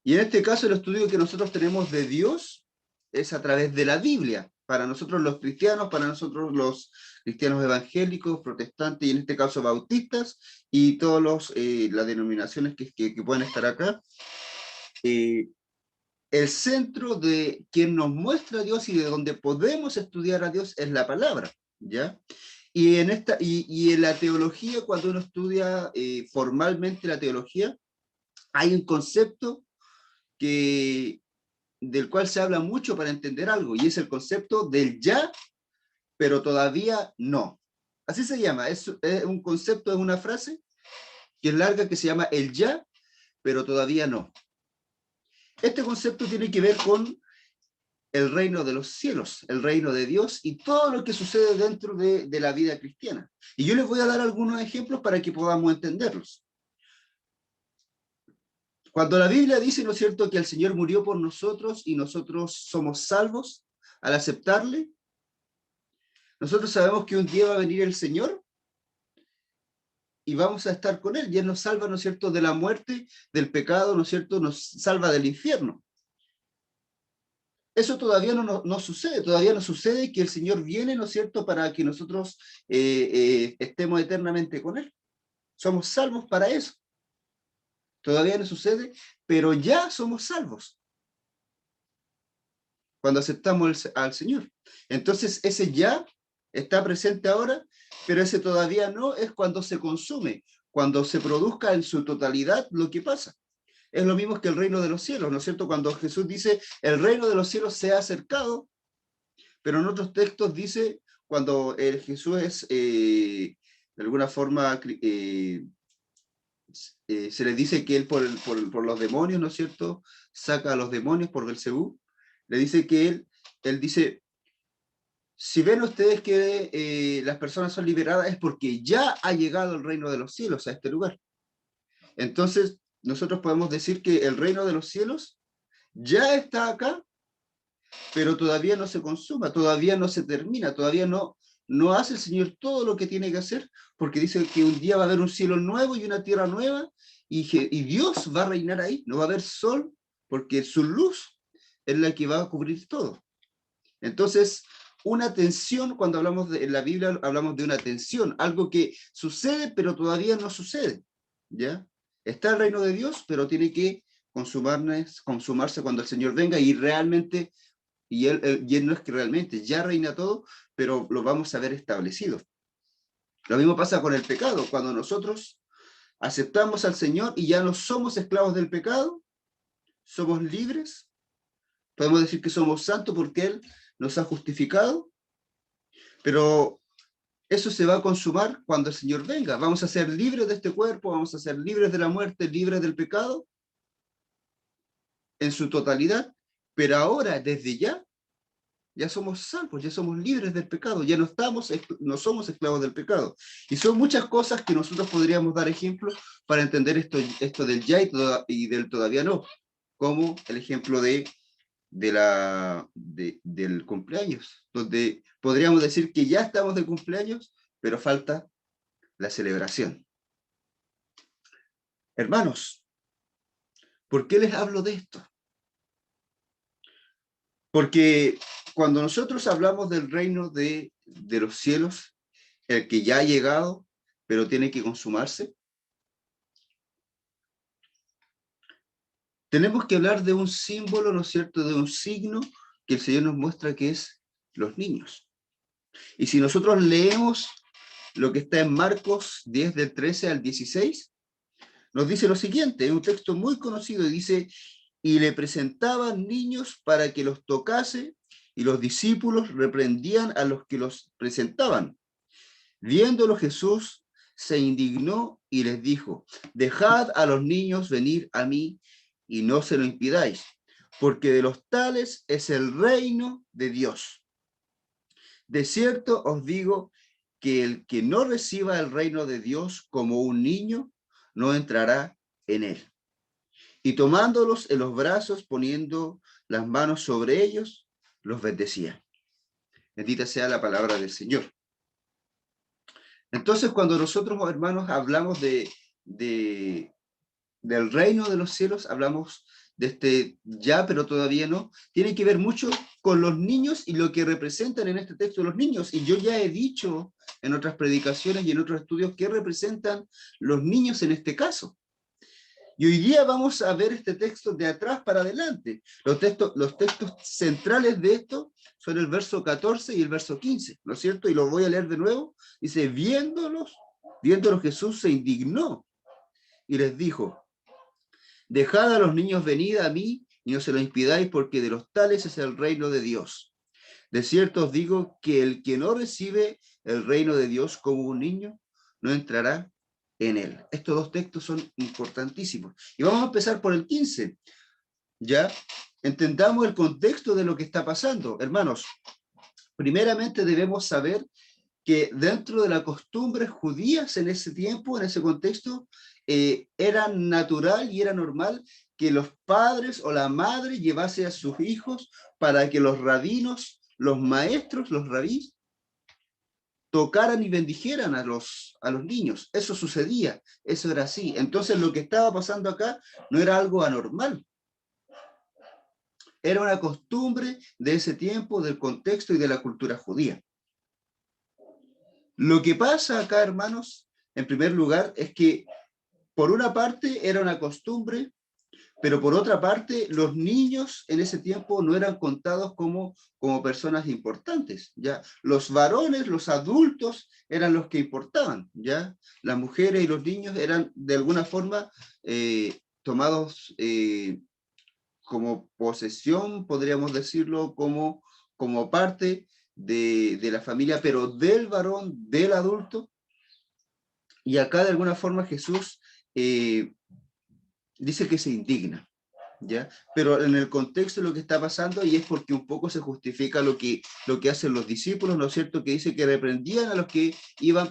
Y en este caso, el estudio que nosotros tenemos de Dios es a través de la Biblia. Para nosotros los cristianos, para nosotros los cristianos evangélicos, protestantes, y en este caso bautistas, y todas las denominaciones que pueden estar acá, el centro de quien nos muestra a Dios y de donde podemos estudiar a Dios es la palabra, ¿ya? Y en la teología, cuando uno estudia formalmente la teología, hay un concepto del cual se habla mucho para entender algo, y es el concepto del ya, pero todavía no. Así se llama, es un concepto, es una frase que es larga, que se llama el ya, pero todavía no. Este concepto tiene que ver con el reino de los cielos, el reino de Dios y todo lo que sucede dentro de la vida cristiana. Y yo les voy a dar algunos ejemplos para que podamos entenderlos. Cuando la Biblia dice, ¿no es cierto?, que el Señor murió por nosotros y nosotros somos salvos al aceptarle, nosotros sabemos que un día va a venir el Señor y vamos a estar con Él, y Él nos salva, ¿no es cierto?, de la muerte, del pecado, ¿no es cierto?, nos salva del infierno. Eso todavía no sucede, todavía no sucede que el Señor viene, ¿no es cierto?, para que nosotros estemos eternamente con Él. Somos salvos para eso. Todavía no sucede, pero ya somos salvos cuando aceptamos al Señor. Entonces ese ya está presente ahora, pero ese todavía no es cuando se consume, cuando se produzca en su totalidad lo que pasa. Es lo mismo que el reino de los cielos, ¿no es cierto? Cuando Jesús dice, el reino de los cielos se ha acercado, pero en otros textos dice, cuando Jesús es, de alguna forma, se le dice que él por los demonios, ¿no es cierto?, saca a los demonios por Belcebú, le dice que él dice, si ven ustedes que las personas son liberadas, es porque ya ha llegado el reino de los cielos a este lugar. Entonces, nosotros podemos decir que el reino de los cielos ya está acá, pero todavía no se consuma, todavía no se termina, todavía no hace el Señor todo lo que tiene que hacer, porque dice que un día va a haber un cielo nuevo y una tierra nueva, y Dios va a reinar ahí, no va a haber sol, porque su luz es la que va a cubrir todo. Entonces, una tensión, cuando hablamos en la Biblia, hablamos de una tensión, algo que sucede, pero todavía no sucede, ¿ya? Está el reino de Dios, pero tiene que consumarse cuando el Señor venga, y realmente, y él no es que realmente ya reina todo, pero lo vamos a ver establecido. Lo mismo pasa con el pecado, cuando nosotros aceptamos al Señor y ya no somos esclavos del pecado, somos libres, podemos decir que somos santos porque Él nos ha justificado, pero eso se va a consumar cuando el Señor venga. Vamos a ser libres de este cuerpo, vamos a ser libres de la muerte, libres del pecado, en su totalidad, pero ahora, desde ya somos salvos, ya somos libres del pecado, ya no somos esclavos del pecado. Y son muchas cosas que nosotros podríamos dar ejemplos para entender esto del ya y del todavía no, como el ejemplo del cumpleaños, donde podríamos decir que ya estamos de cumpleaños, pero falta la celebración. Hermanos, ¿por qué les hablo de esto? Porque cuando nosotros hablamos del reino de los cielos, el que ya ha llegado, pero tiene que consumarse, tenemos que hablar de un símbolo, ¿no es cierto?, de un signo que el Señor nos muestra que es los niños. Y si nosotros leemos lo que está en Marcos 10, del 13 al 16, nos dice lo siguiente, es un texto muy conocido, y dice: y le presentaban niños para que los tocase, y los discípulos reprendían a los que los presentaban. Viéndolo Jesús se indignó y les dijo: dejad a los niños venir a mí, y no se lo impidáis, porque de los tales es el reino de Dios. De cierto os digo que el que no reciba el reino de Dios como un niño, no entrará en él. Y tomándolos en los brazos, poniendo las manos sobre ellos, los bendecía. Bendita sea la palabra del Señor. Entonces, cuando nosotros, hermanos, hablamos del reino de los cielos, hablamos de este ya, pero todavía no, tiene que ver mucho con los niños y lo que representan en este texto los niños. Y yo ya he dicho en otras predicaciones y en otros estudios qué representan los niños en este caso. Y hoy día vamos a ver este texto de atrás para adelante. Los textos centrales de esto son el verso 14 y el verso 15, ¿no es cierto? Y lo voy a leer de nuevo. Dice: viéndolos Jesús se indignó y les dijo: dejad a los niños venid a mí, y no se lo impidáis, porque de los tales es el reino de Dios. De cierto os digo que el que no recibe el reino de Dios como un niño, no entrará en él. Estos dos textos son importantísimos. Y vamos a empezar por el 15. Ya entendamos el contexto de lo que está pasando. Hermanos, primeramente debemos saber que dentro de las costumbres judías en ese tiempo, en ese contexto, era natural y era normal que los padres o la madre llevase a sus hijos para que los rabinos, los maestros, los rabís, tocaran y bendijeran a los niños. Eso sucedía, eso era así. Entonces lo que estaba pasando acá no era algo anormal. Era una costumbre de ese tiempo, del contexto y de la cultura judía. Lo que pasa acá, hermanos, en primer lugar, es que por una parte era una costumbre, pero por otra parte los niños en ese tiempo no eran contados como personas importantes, ¿ya? Los varones, los adultos eran los que importaban, ¿ya? Las mujeres y los niños eran de alguna forma tomados como posesión, podríamos decirlo, como parte de la familia, pero del varón, del adulto. Y acá de alguna forma Jesús dice que se indigna, ¿ya? Pero en el contexto de lo que está pasando, y es porque un poco se justifica lo que hacen los discípulos, ¿no es cierto? Que dice que reprendían a los que iban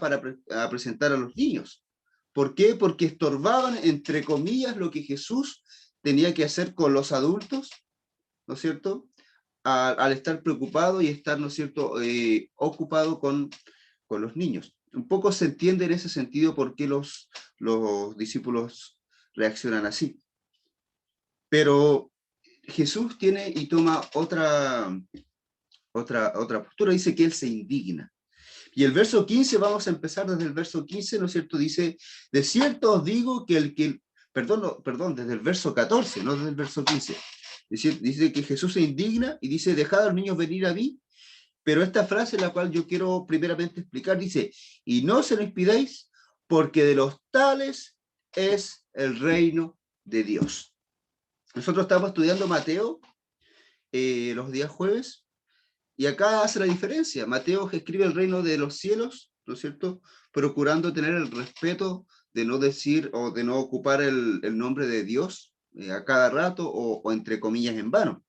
a presentar a los niños. ¿Por qué? Porque estorbaban, entre comillas, lo que Jesús tenía que hacer con los adultos, ¿no es cierto? Al estar preocupado y estar, ¿no es cierto?, ocupado con los niños. Un poco se entiende en ese sentido por qué los discípulos reaccionan así. Pero Jesús tiene y toma otra postura, dice que él se indigna. Y el verso 15, vamos a empezar desde el verso 15, ¿no es cierto? Dice, de cierto os digo que perdón, desde el verso 14, no desde el verso 15. Dice que Jesús se indigna y dice, dejad a los niños venir a mí, pero esta frase, la cual yo quiero primeramente explicar, dice, y no se les pidáis, porque de los tales es el reino de Dios. Nosotros estamos estudiando Mateo los días jueves, y acá hace la diferencia. Mateo escribe el reino de los cielos, ¿no es cierto?, procurando tener el respeto de no decir o de no ocupar el nombre de Dios a cada rato o entre comillas en vano.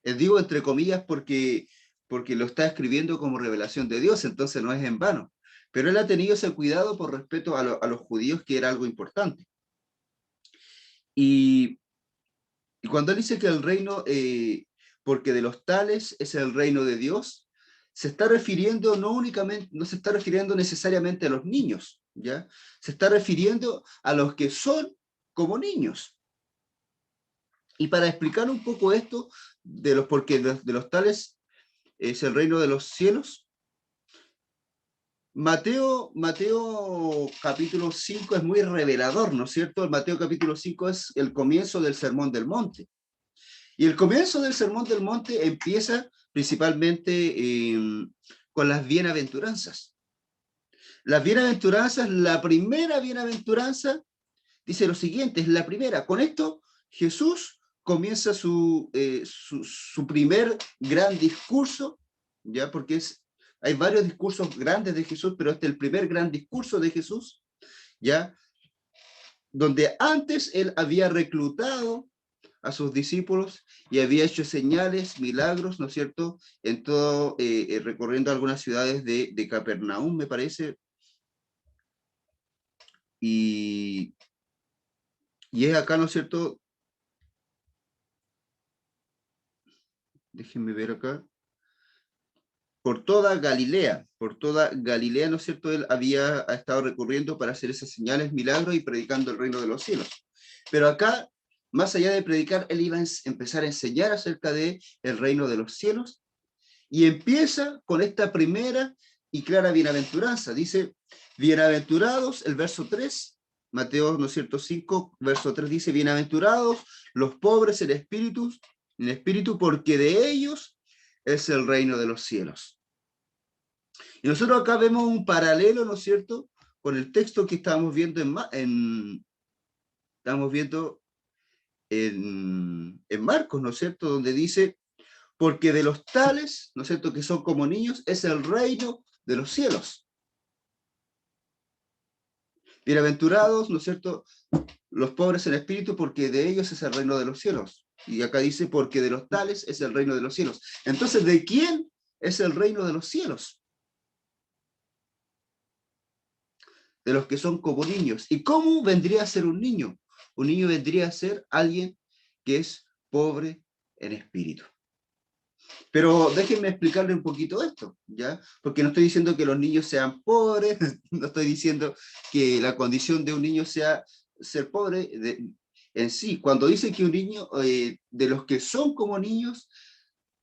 Digo entre comillas porque lo está escribiendo como revelación de Dios, entonces no es en vano. Pero él ha tenido ese cuidado por respeto a los judíos, que era algo importante. Y cuando él dice que el reino, porque de los tales es el reino de Dios, se está refiriendo no se está refiriendo necesariamente a los niños, ¿ya? Se está refiriendo a los que son como niños. Y para explicar un poco esto, porque de los tales es el reino de los cielos, Mateo capítulo 5 es muy revelador, ¿no es cierto? El Mateo capítulo 5 es el comienzo del Sermón del Monte. Y el comienzo del Sermón del Monte empieza principalmente con las bienaventuranzas. Las bienaventuranzas, la primera bienaventuranza dice lo siguiente, es la primera. Con esto Jesús comienza su primer gran discurso, ¿ya? Porque hay varios discursos grandes de Jesús, pero este es el primer gran discurso de Jesús, ¿ya? Donde antes él había reclutado a sus discípulos y había hecho señales, milagros, ¿no es cierto?, en todo, recorriendo algunas ciudades de Capernaum, me parece, y es acá, ¿no es cierto?, déjenme ver acá, por toda Galilea, ¿no es cierto?, él ha estado recurriendo para hacer esas señales, milagros y predicando el reino de los cielos. Pero acá, más allá de predicar, él iba a empezar a enseñar acerca de el reino de los cielos, y empieza con esta primera y clara bienaventuranza. Dice, bienaventurados, el verso 3, Mateo, ¿no es cierto?, 5, verso 3 dice, bienaventurados los pobres en espíritu, porque de ellos es el reino de los cielos. Y nosotros acá vemos un paralelo, ¿no es cierto?, con el texto que estábamos viendo en Marcos, ¿no es cierto?, donde dice, porque de los tales, ¿no es cierto?, que son como niños, es el reino de los cielos. Bienaventurados, ¿no es cierto?, los pobres en espíritu, porque de ellos es el reino de los cielos. Y acá dice, porque de los tales es el reino de los cielos. Entonces, ¿de quién es el reino de los cielos? De los que son como niños. ¿Y cómo vendría a ser un niño? Un niño vendría a ser alguien que es pobre en espíritu. Pero déjenme explicarle un poquito esto, ¿ya? Porque no estoy diciendo que los niños sean pobres, no estoy diciendo que la condición de un niño sea ser pobre en sí. Cuando dice que un niño, de los que son como niños,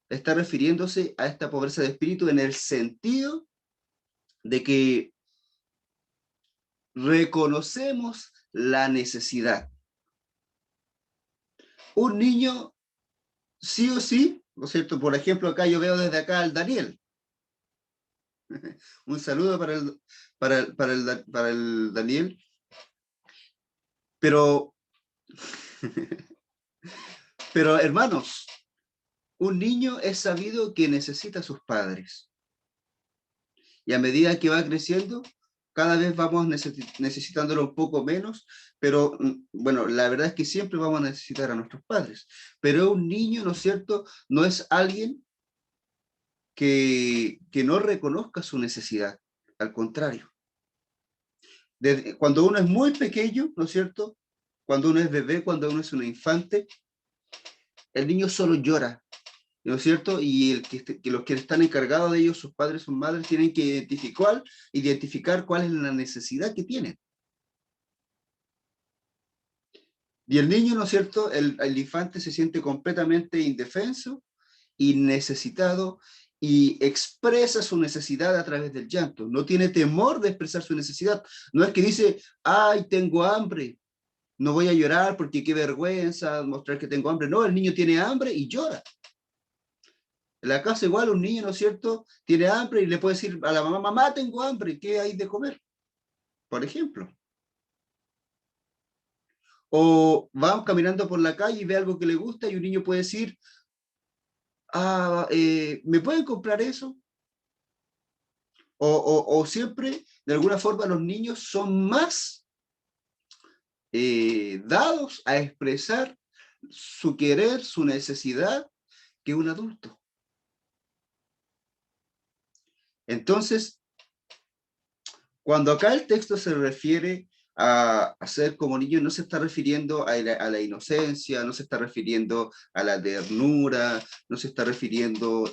está refiriéndose a esta pobreza de espíritu en el sentido de que reconocemos la necesidad. Un niño, sí o sí, ¿no es cierto? Por ejemplo, acá yo veo desde acá al Daniel. Un saludo para el Daniel. Pero, hermanos, un niño es sabido que necesita a sus padres. Y a medida que va creciendo, cada vez vamos necesitándolo un poco menos, pero bueno, la verdad es que siempre vamos a necesitar a nuestros padres. Pero un niño, ¿no es cierto?, no es alguien que no reconozca su necesidad, al contrario. Cuando uno es muy pequeño, ¿no es cierto?, cuando uno es bebé, cuando uno es un infante, el niño solo llora, ¿no es cierto? Y que los que están encargados de ellos, sus padres, sus madres, tienen que identificar cuál es la necesidad que tienen. Y el niño, ¿no es cierto?, el infante se siente completamente indefenso y necesitado, y expresa su necesidad a través del llanto. No tiene temor de expresar su necesidad. No es que dice, ay, tengo hambre, no voy a llorar porque qué vergüenza mostrar que tengo hambre. No, el niño tiene hambre y llora. En la casa igual un niño, ¿no es cierto?, tiene hambre y le puede decir a la mamá, mamá, tengo hambre, ¿qué hay de comer? Por ejemplo. O vamos caminando por la calle y ve algo que le gusta y un niño puede decir, ¿me pueden comprar eso? O siempre, de alguna forma, los niños son más dados a expresar su querer, su necesidad, que un adulto. Entonces, cuando acá el texto se refiere a ser como niño, no se está refiriendo a la inocencia, no se está refiriendo a la ternura, no se está refiriendo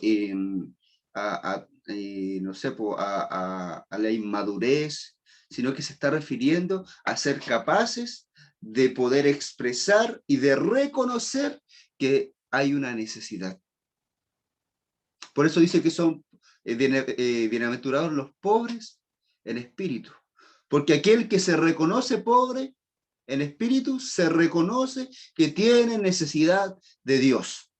no sé, a la inmadurez, sino que se está refiriendo a ser capaces de poder expresar y de reconocer que hay una necesidad. Por eso dice que son bienaventurados los pobres en espíritu, porque aquel que se reconoce pobre en espíritu, se reconoce que tiene necesidad de Dios.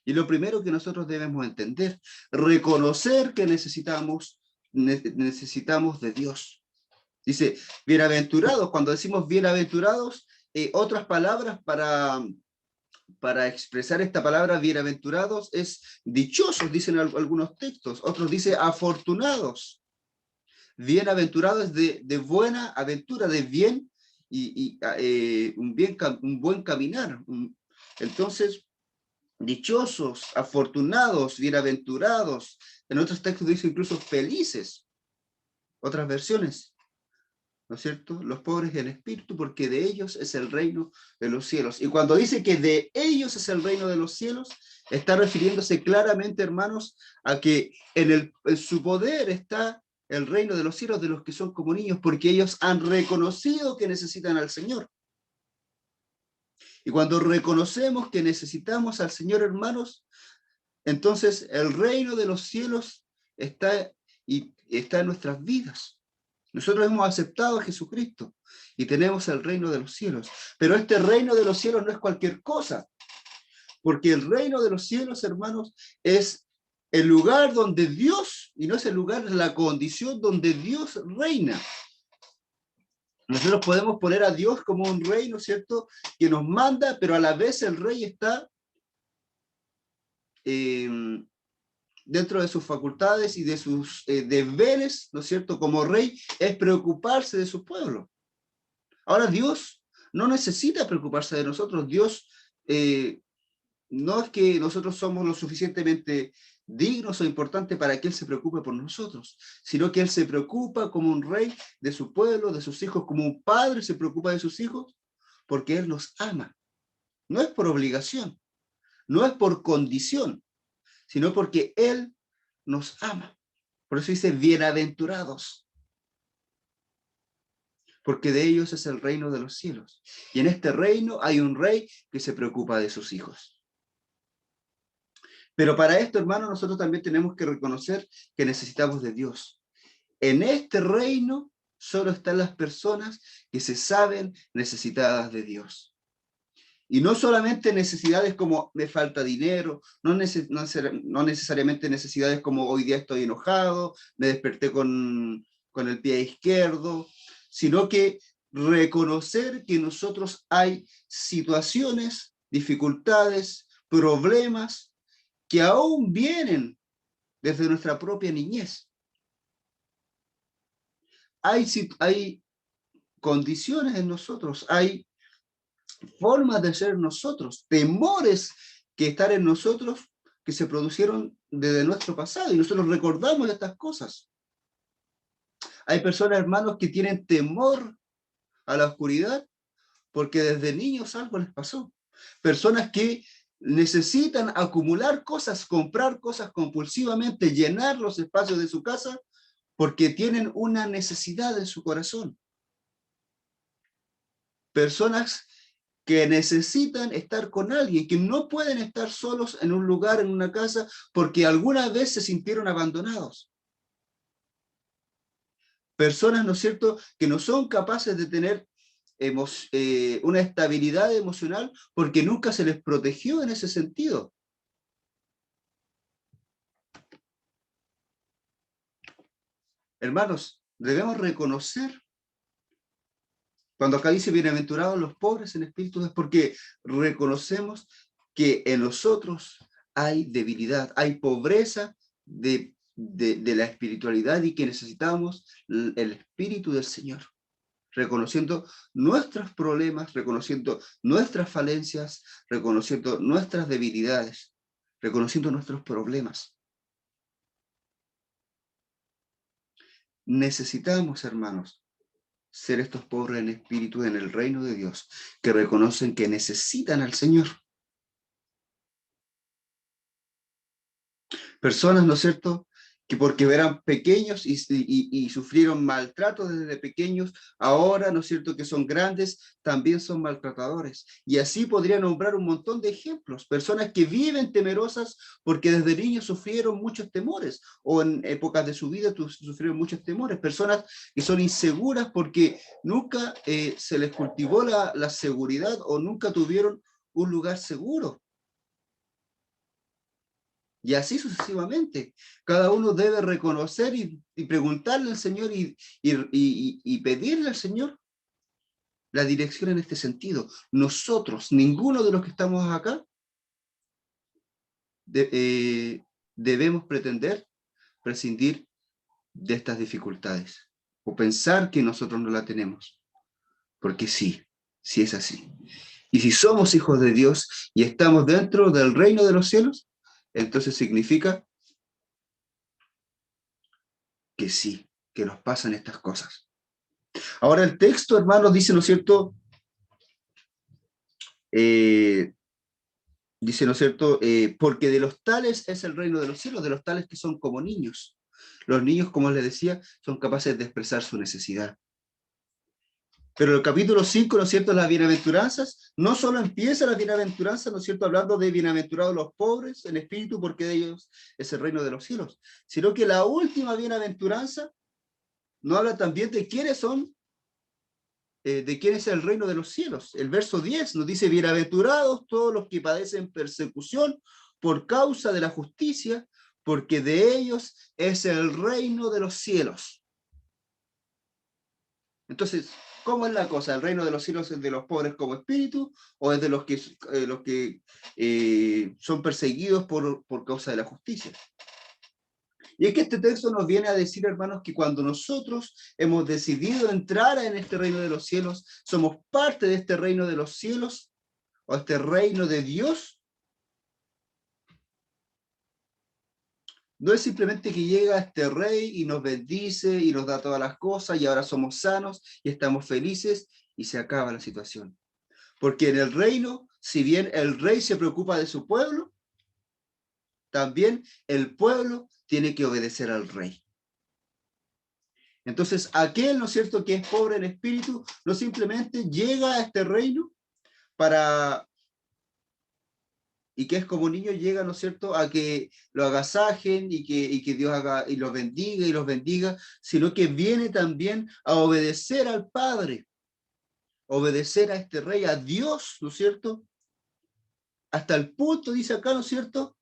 Y lo primero que nosotros debemos entender, reconocer que necesitamos de Dios. Dice, bienaventurados, cuando decimos bienaventurados, otras palabras para expresar esta palabra bienaventurados es dichosos, dicen algunos textos, otros dicen afortunados. Bienaventurados de buena aventura, de bien un buen caminar. Entonces, dichosos, afortunados, bienaventurados. En otros textos dice incluso felices. Otras versiones, ¿no es cierto? Los pobres en espíritu, porque de ellos es el reino de los cielos. Y cuando dice que de ellos es el reino de los cielos, está refiriéndose claramente, hermanos, a que en su poder está el reino de los cielos de los que son como niños, porque ellos han reconocido que necesitan al Señor. Y cuando reconocemos que necesitamos al Señor, hermanos, entonces el reino de los cielos está en nuestras vidas. Nosotros hemos aceptado a Jesucristo y tenemos el reino de los cielos. Pero este reino de los cielos no es cualquier cosa, porque el reino de los cielos, hermanos, es el lugar donde Dios, y no es el lugar, es la condición donde Dios reina. Nosotros podemos poner a Dios como un rey, ¿no es cierto?, que nos manda, pero a la vez el rey está dentro de sus facultades y de sus deberes, ¿no es cierto?, como rey, es preocuparse de su pueblo. Ahora Dios no necesita preocuparse de nosotros. Dios no es que nosotros somos lo suficientemente dignos o importantes para que Él se preocupe por nosotros, sino que Él se preocupa como un rey de su pueblo, de sus hijos, como un padre se preocupa de sus hijos, porque Él nos ama. No es por obligación, no es por condición, sino porque Él nos ama. Por eso dice bienaventurados, porque de ellos es el reino de los cielos. Y en este reino hay un rey que se preocupa de sus hijos. Pero para esto, hermanos, nosotros también tenemos que reconocer que necesitamos de Dios. En este reino solo están las personas que se saben necesitadas de Dios. Y no solamente necesidades como me falta dinero, no necesariamente necesidades como hoy día estoy enojado, me desperté con el pie izquierdo, sino que reconocer que nosotros hay situaciones, dificultades, problemas que aún vienen desde nuestra propia niñez. hay condiciones en nosotros, hay formas de ser nosotros, temores que están en nosotros, que se producieron desde nuestro pasado, y nosotros recordamos estas cosas. Hay personas, hermanos, que tienen temor a la oscuridad porque desde niños algo les pasó. Personas que necesitan acumular cosas, comprar cosas compulsivamente, llenar los espacios de su casa porque tienen una necesidad en su corazón. Personas que necesitan estar con alguien, que no pueden estar solos en un lugar, en una casa, porque alguna vez se sintieron abandonados. Personas, ¿no es cierto?, que no son capaces de tener una estabilidad emocional porque nunca se les protegió en ese sentido. Hermanos, debemos reconocer, cuando acá dice bienaventurados los pobres en espíritu, es porque reconocemos que en nosotros hay debilidad, hay pobreza de la espiritualidad y que necesitamos el Espíritu del Señor, reconociendo nuestros problemas, reconociendo nuestras falencias, reconociendo nuestras debilidades, reconociendo nuestros problemas. Necesitamos, hermanos, ser estos pobres en espíritu en el reino de Dios, que reconocen que necesitan al Señor. Personas, ¿no es cierto?, que porque eran pequeños y sufrieron maltrato desde pequeños, ahora, ¿no es cierto?, que son grandes, también son maltratadores. Y así podría nombrar un montón de ejemplos. Personas que viven temerosas porque desde niños sufrieron muchos temores, o en épocas de su vida sufrieron muchos temores. Personas que son inseguras porque nunca se les cultivó la seguridad o nunca tuvieron un lugar seguro. Y así sucesivamente. Cada uno debe reconocer y preguntarle al Señor y pedirle al Señor la dirección en este sentido. Nosotros, ninguno de los que estamos acá, debemos pretender prescindir de estas dificultades o pensar que nosotros no la tenemos. Porque sí es así. Y si somos hijos de Dios y estamos dentro del reino de los cielos, entonces significa que sí, que nos pasan estas cosas. Ahora el texto, hermanos, dice, ¿no es cierto? Dice, ¿no es cierto? Porque de los tales es el reino de los cielos, de los tales que son como niños. Los niños, como les decía, son capaces de expresar su necesidad. Pero el capítulo 5, ¿no es cierto?, las bienaventuranzas, no solo empieza la bienaventuranza, ¿no es cierto?, hablando de bienaventurados los pobres en espíritu, porque de ellos es el reino de los cielos, sino que la última bienaventuranza nos habla también de quiénes son, de quién es el reino de los cielos. El verso 10 nos dice, bienaventurados todos los que padecen persecución por causa de la justicia, porque de ellos es el reino de los cielos. Entonces, ¿cómo es la cosa? ¿El reino de los cielos es de los pobres como espíritu o es de los que son perseguidos por causa de la justicia? Y es que este texto nos viene a decir, hermanos, que cuando nosotros hemos decidido entrar en este reino de los cielos, somos parte de este reino de los cielos, o este reino de Dios, no es simplemente que llega este rey y nos bendice y nos da todas las cosas y ahora somos sanos y estamos felices y se acaba la situación. Porque en el reino, si bien el rey se preocupa de su pueblo, también el pueblo tiene que obedecer al rey. Entonces, aquel, ¿no es cierto?, que es pobre en espíritu, no simplemente llega a este reino y que es como niño, llega, ¿no es cierto?, a que lo agasajen y que Dios haga y los bendiga, sino que viene también a obedecer al Padre, obedecer a este rey, a Dios, ¿no es cierto?, hasta el punto, dice acá, ¿no es cierto?,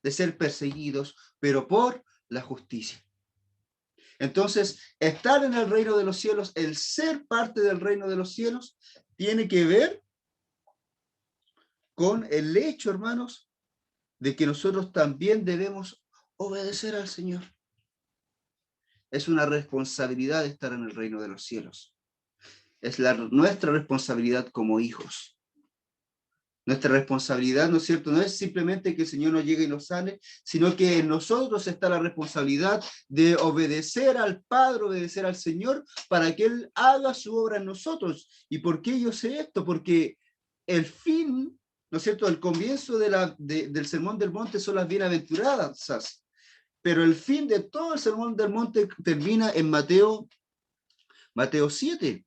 de ser perseguidos, pero por la justicia. Entonces, estar en el reino de los cielos, el ser parte del reino de los cielos, tiene que ver con el hecho, hermanos, de que nosotros también debemos obedecer al Señor. es una responsabilidad estar en el reino de los cielos. Es nuestra responsabilidad como hijos. Nuestra responsabilidad, ¿no es cierto? No es simplemente que el Señor nos llegue y nos sane, sino que en nosotros está la responsabilidad de obedecer al Padre, obedecer al Señor, para que Él haga su obra en nosotros. ¿Y por qué yo sé esto? Porque el fin, ¿no es cierto? El comienzo del Sermón del Monte son las bienaventuranzas, pero el fin de todo el Sermón del Monte termina en Mateo 7,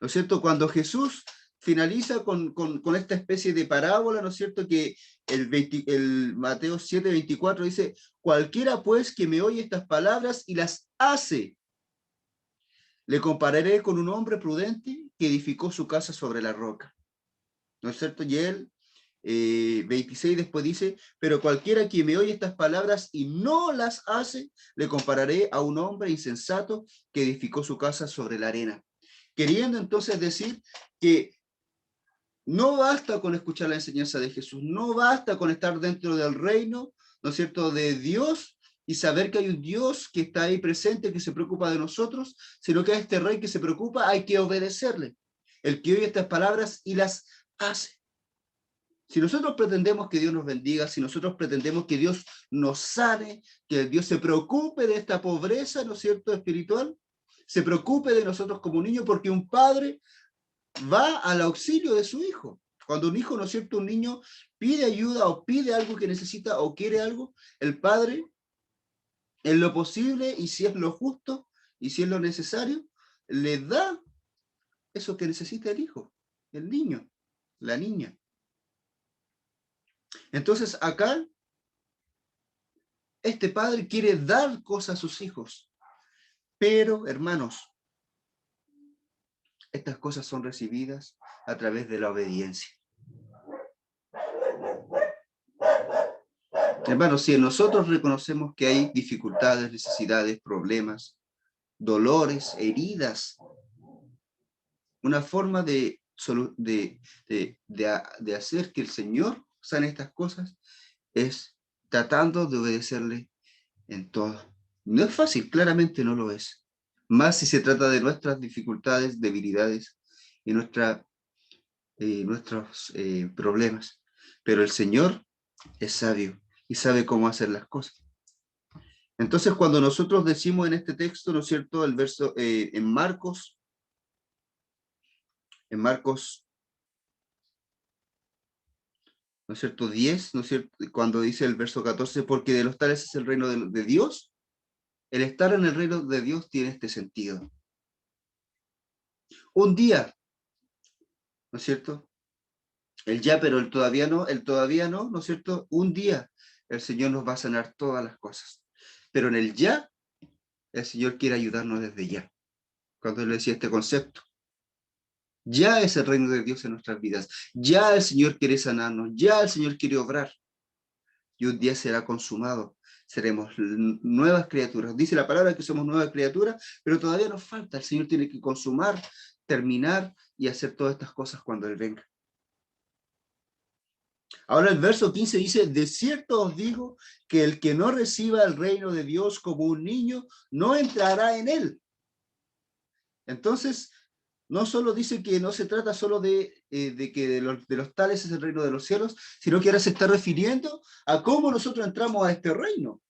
¿no es cierto? Cuando Jesús finaliza con esta especie de parábola, ¿no es cierto? Que el Mateo 7:24 dice, cualquiera pues que me oye estas palabras y las hace, le compararé con un hombre prudente que edificó su casa sobre la roca. ¿No es cierto? Y él, 26 después dice, pero cualquiera que me oye estas palabras y no las hace, le compararé a un hombre insensato que edificó su casa sobre la arena. Queriendo entonces decir que no basta con escuchar la enseñanza de Jesús, no basta con estar dentro del reino, ¿no es cierto?, de Dios y saber que hay un Dios que está ahí presente, que se preocupa de nosotros, sino que a este rey que se preocupa hay que obedecerle. El que oye estas palabras y las hace. Si nosotros pretendemos que Dios nos bendiga, si nosotros pretendemos que Dios nos sane, que Dios se preocupe de esta pobreza, ¿no es cierto?, espiritual, se preocupe de nosotros como niños, porque un padre va al auxilio de su hijo. Cuando un hijo, ¿no es cierto?, un niño pide ayuda o pide algo que necesita o quiere algo, el padre, en lo posible y si es lo justo y si es lo necesario, le da eso que necesita el hijo, el niño, la niña. Entonces acá, este padre quiere dar cosas a sus hijos, pero hermanos, estas cosas son recibidas a través de la obediencia. Hermanos, si nosotros reconocemos que hay dificultades, necesidades, problemas, dolores, heridas, una forma de hacer que el Señor sane estas cosas es tratando de obedecerle en todo. No es fácil, claramente no lo es. Más si se trata de nuestras dificultades, debilidades y nuestros problemas. Pero el Señor es sabio y sabe cómo hacer las cosas. Entonces, cuando nosotros decimos en este texto, ¿no es cierto?, el verso en Marcos, ¿no es cierto?, 10, ¿no es cierto?, cuando dice el verso 14, porque de los tales es el reino de Dios, el estar en el reino de Dios tiene este sentido. Un día, ¿no es cierto?, el ya, pero el todavía no, ¿no es cierto?, un día el Señor nos va a sanar todas las cosas. Pero en el ya, el Señor quiere ayudarnos desde ya. Cuando Él decía este concepto, ya es el reino de Dios en nuestras vidas. Ya el Señor quiere sanarnos, ya el Señor quiere obrar. Y un día será consumado. Seremos nuevas criaturas. Dice la palabra que somos nuevas criaturas, pero todavía nos falta. El Señor tiene que consumar, terminar y hacer todas estas cosas cuando Él venga. Ahora el verso 15 dice, de cierto os digo que el que no reciba el reino de Dios como un niño, no entrará en él. Entonces, no solo dice que no se trata solo de que de los tales es el reino de los cielos, sino que ahora se está refiriendo a cómo nosotros entramos a este reino.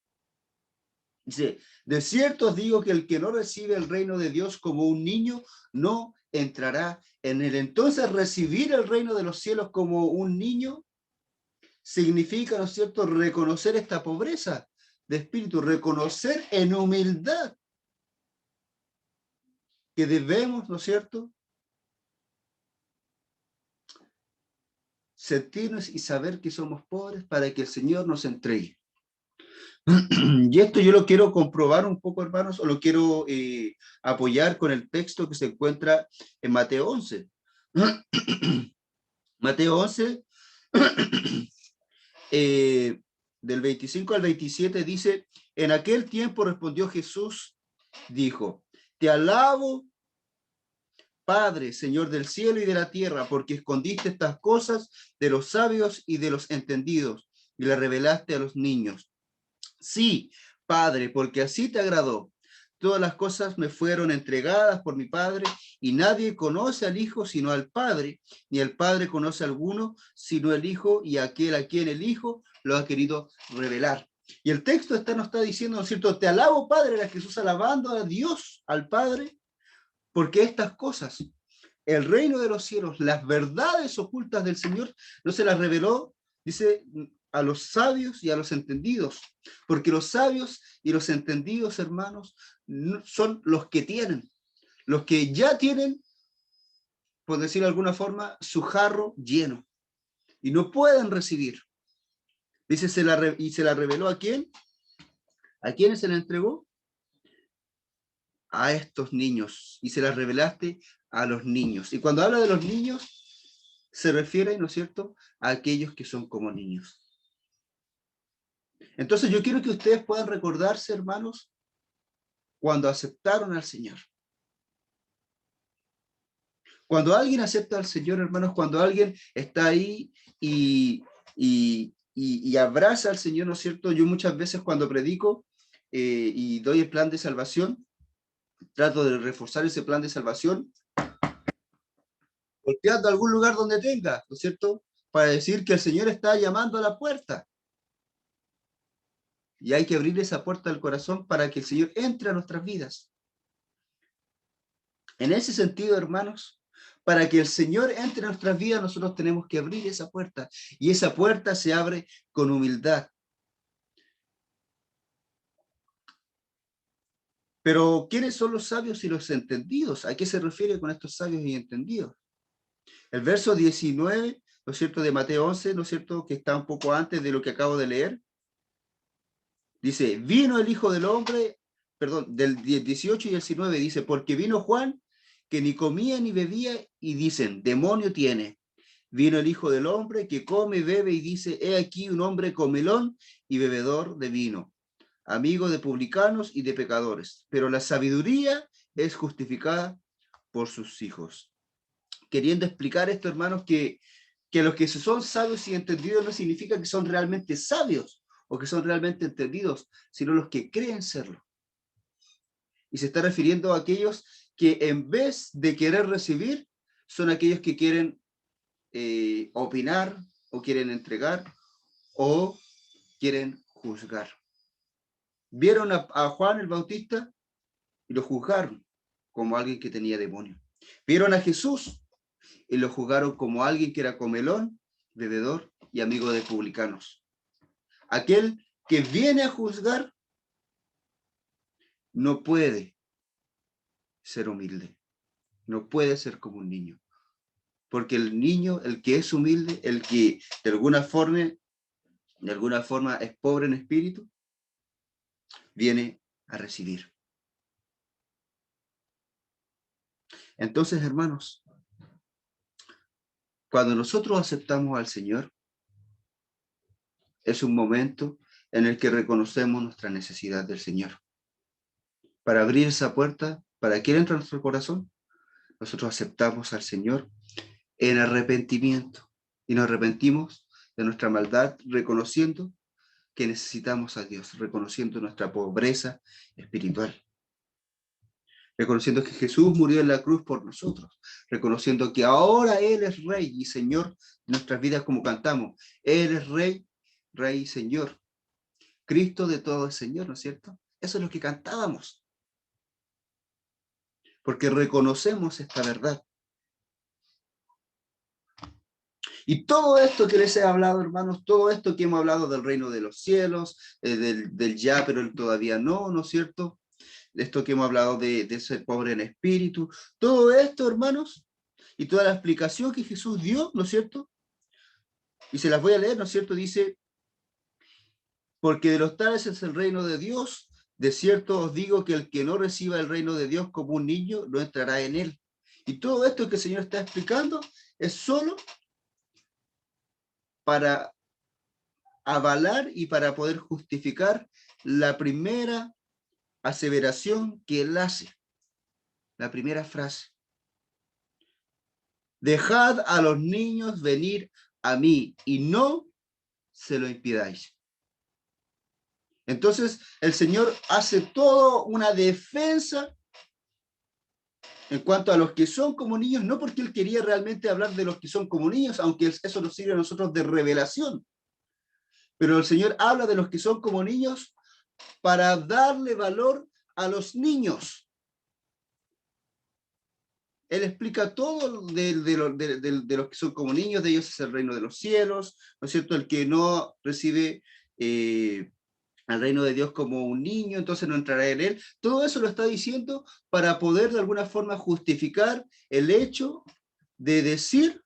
Dice, de cierto os digo que el que no recibe el reino de Dios como un niño, no entrará en él. Entonces, recibir el reino de los cielos como un niño significa, ¿no es cierto?, reconocer esta pobreza de espíritu, reconocer en humildad que debemos, ¿no es cierto?, sentirnos y saber que somos pobres para que el Señor nos entregue. Y esto yo lo quiero comprobar un poco, hermanos, o lo quiero apoyar con el texto que se encuentra en Mateo 11. Mateo 11, del 25 al 27 dice, en aquel tiempo respondió Jesús, dijo, te alabo, Padre, Señor del cielo y de la tierra, porque escondiste estas cosas de los sabios y de los entendidos, y las revelaste a los niños. Sí, Padre, porque así te agradó. todas las cosas me fueron entregadas por mi Padre, y nadie conoce al Hijo sino al Padre, ni el Padre conoce a alguno sino el Hijo, y aquel a quien el Hijo lo ha querido revelar. Y el texto nos está diciendo, ¿no es cierto? Te alabo, Padre, era Jesús alabando a Dios, al Padre, porque estas cosas, el reino de los cielos, las verdades ocultas del Señor, no se las reveló, dice, a los sabios y a los entendidos, porque los sabios y los entendidos, hermanos, son los que tienen, los que ya tienen, por decirlo de alguna forma, su jarro lleno, y no pueden recibir. Dice, y se la reveló ¿a quién? ¿A quiénes se la entregó? A estos niños, y se la revelaste a los niños. Y cuando habla de los niños, se refiere, ¿no es cierto?, a aquellos que son como niños. Entonces yo quiero que ustedes puedan recordarse, hermanos, cuando aceptaron al Señor. Cuando alguien acepta al Señor, hermanos, cuando alguien está ahí y abraza al Señor, ¿no es cierto? Yo muchas veces cuando predico y doy el plan de salvación, trato de reforzar ese plan de salvación, golpeando algún lugar donde tenga, ¿no es cierto? Para decir que el Señor está llamando a la puerta. Y hay que abrir esa puerta del corazón para que el Señor entre a nuestras vidas. En ese sentido, hermanos, para que el Señor entre a nuestras vidas, nosotros tenemos que abrir esa puerta. Y esa puerta se abre con humildad. Pero, ¿quiénes son los sabios y los entendidos? ¿A qué se refiere con estos sabios y entendidos? El verso 19, ¿no es cierto?, de Mateo 11, ¿no es cierto?, que está un poco antes de lo que acabo de leer. Dice, vino el Hijo del Hombre, perdón, del 18 y el 19, dice, porque vino Juan, que ni comía ni bebía, y dicen, demonio tiene. Vino el Hijo del Hombre, que come y bebe, y dice, he aquí un hombre comilón y bebedor de vino, amigo de publicanos y de pecadores. Pero la sabiduría es justificada por sus hijos. Queriendo explicar esto, hermanos, que los que son sabios y entendidos no significa que son realmente sabios, o que son realmente entendidos, sino los que creen serlo. Y se está refiriendo a aquellos que en vez de querer recibir, son aquellos que quieren opinar, o quieren entregar, o quieren juzgar. Vieron a Juan el Bautista y lo juzgaron como alguien que tenía demonio. Vieron a Jesús y lo juzgaron como alguien que era comelón, bebedor y amigo de publicanos. Aquel que viene a juzgar no puede ser humilde, no puede ser como un niño, porque el niño, el que es humilde, el que de alguna forma es pobre en espíritu, viene a recibir. Entonces, hermanos, cuando nosotros aceptamos al Señor, es un momento en el que reconocemos nuestra necesidad del Señor. Para abrir esa puerta, para que Él entre a nuestro corazón, nosotros aceptamos al Señor en arrepentimiento y nos arrepentimos de nuestra maldad, reconociendo que necesitamos a Dios, reconociendo nuestra pobreza espiritual, reconociendo que Jesús murió en la cruz por nosotros, reconociendo que ahora Él es Rey y Señor de nuestras vidas, como cantamos. Él es Rey, Rey y Señor. Cristo de todo es Señor, ¿no es cierto? Eso es lo que cantábamos. Porque reconocemos esta verdad. Y todo esto que les he hablado, hermanos, todo esto que hemos hablado del reino de los cielos, del ya, pero el todavía no, ¿no es cierto? Esto que hemos hablado de ser pobre en espíritu, todo esto, hermanos, y toda la explicación que Jesús dio, ¿no es cierto? Y se las voy a leer, ¿no es cierto? Dice, porque de los tales es el reino de Dios, de cierto os digo que el que no reciba el reino de Dios como un niño, no entrará en él. Y todo esto que el Señor está explicando es solo para avalar y para poder justificar la primera aseveración que él hace, la primera frase. Dejad a los niños venir a mí y no se lo impidáis. Entonces el Señor hace toda una defensa en cuanto a los que son como niños, no porque Él quería realmente hablar de los que son como niños, aunque eso nos sirve a nosotros de revelación, pero el Señor habla de los que son como niños para darle valor a los niños. Él explica todo de los que son como niños, de ellos es el reino de los cielos, ¿no es cierto? El que no recibe al reino de Dios como un niño, entonces no entrará en él. Todo eso lo está diciendo para poder de alguna forma justificar el hecho de decir,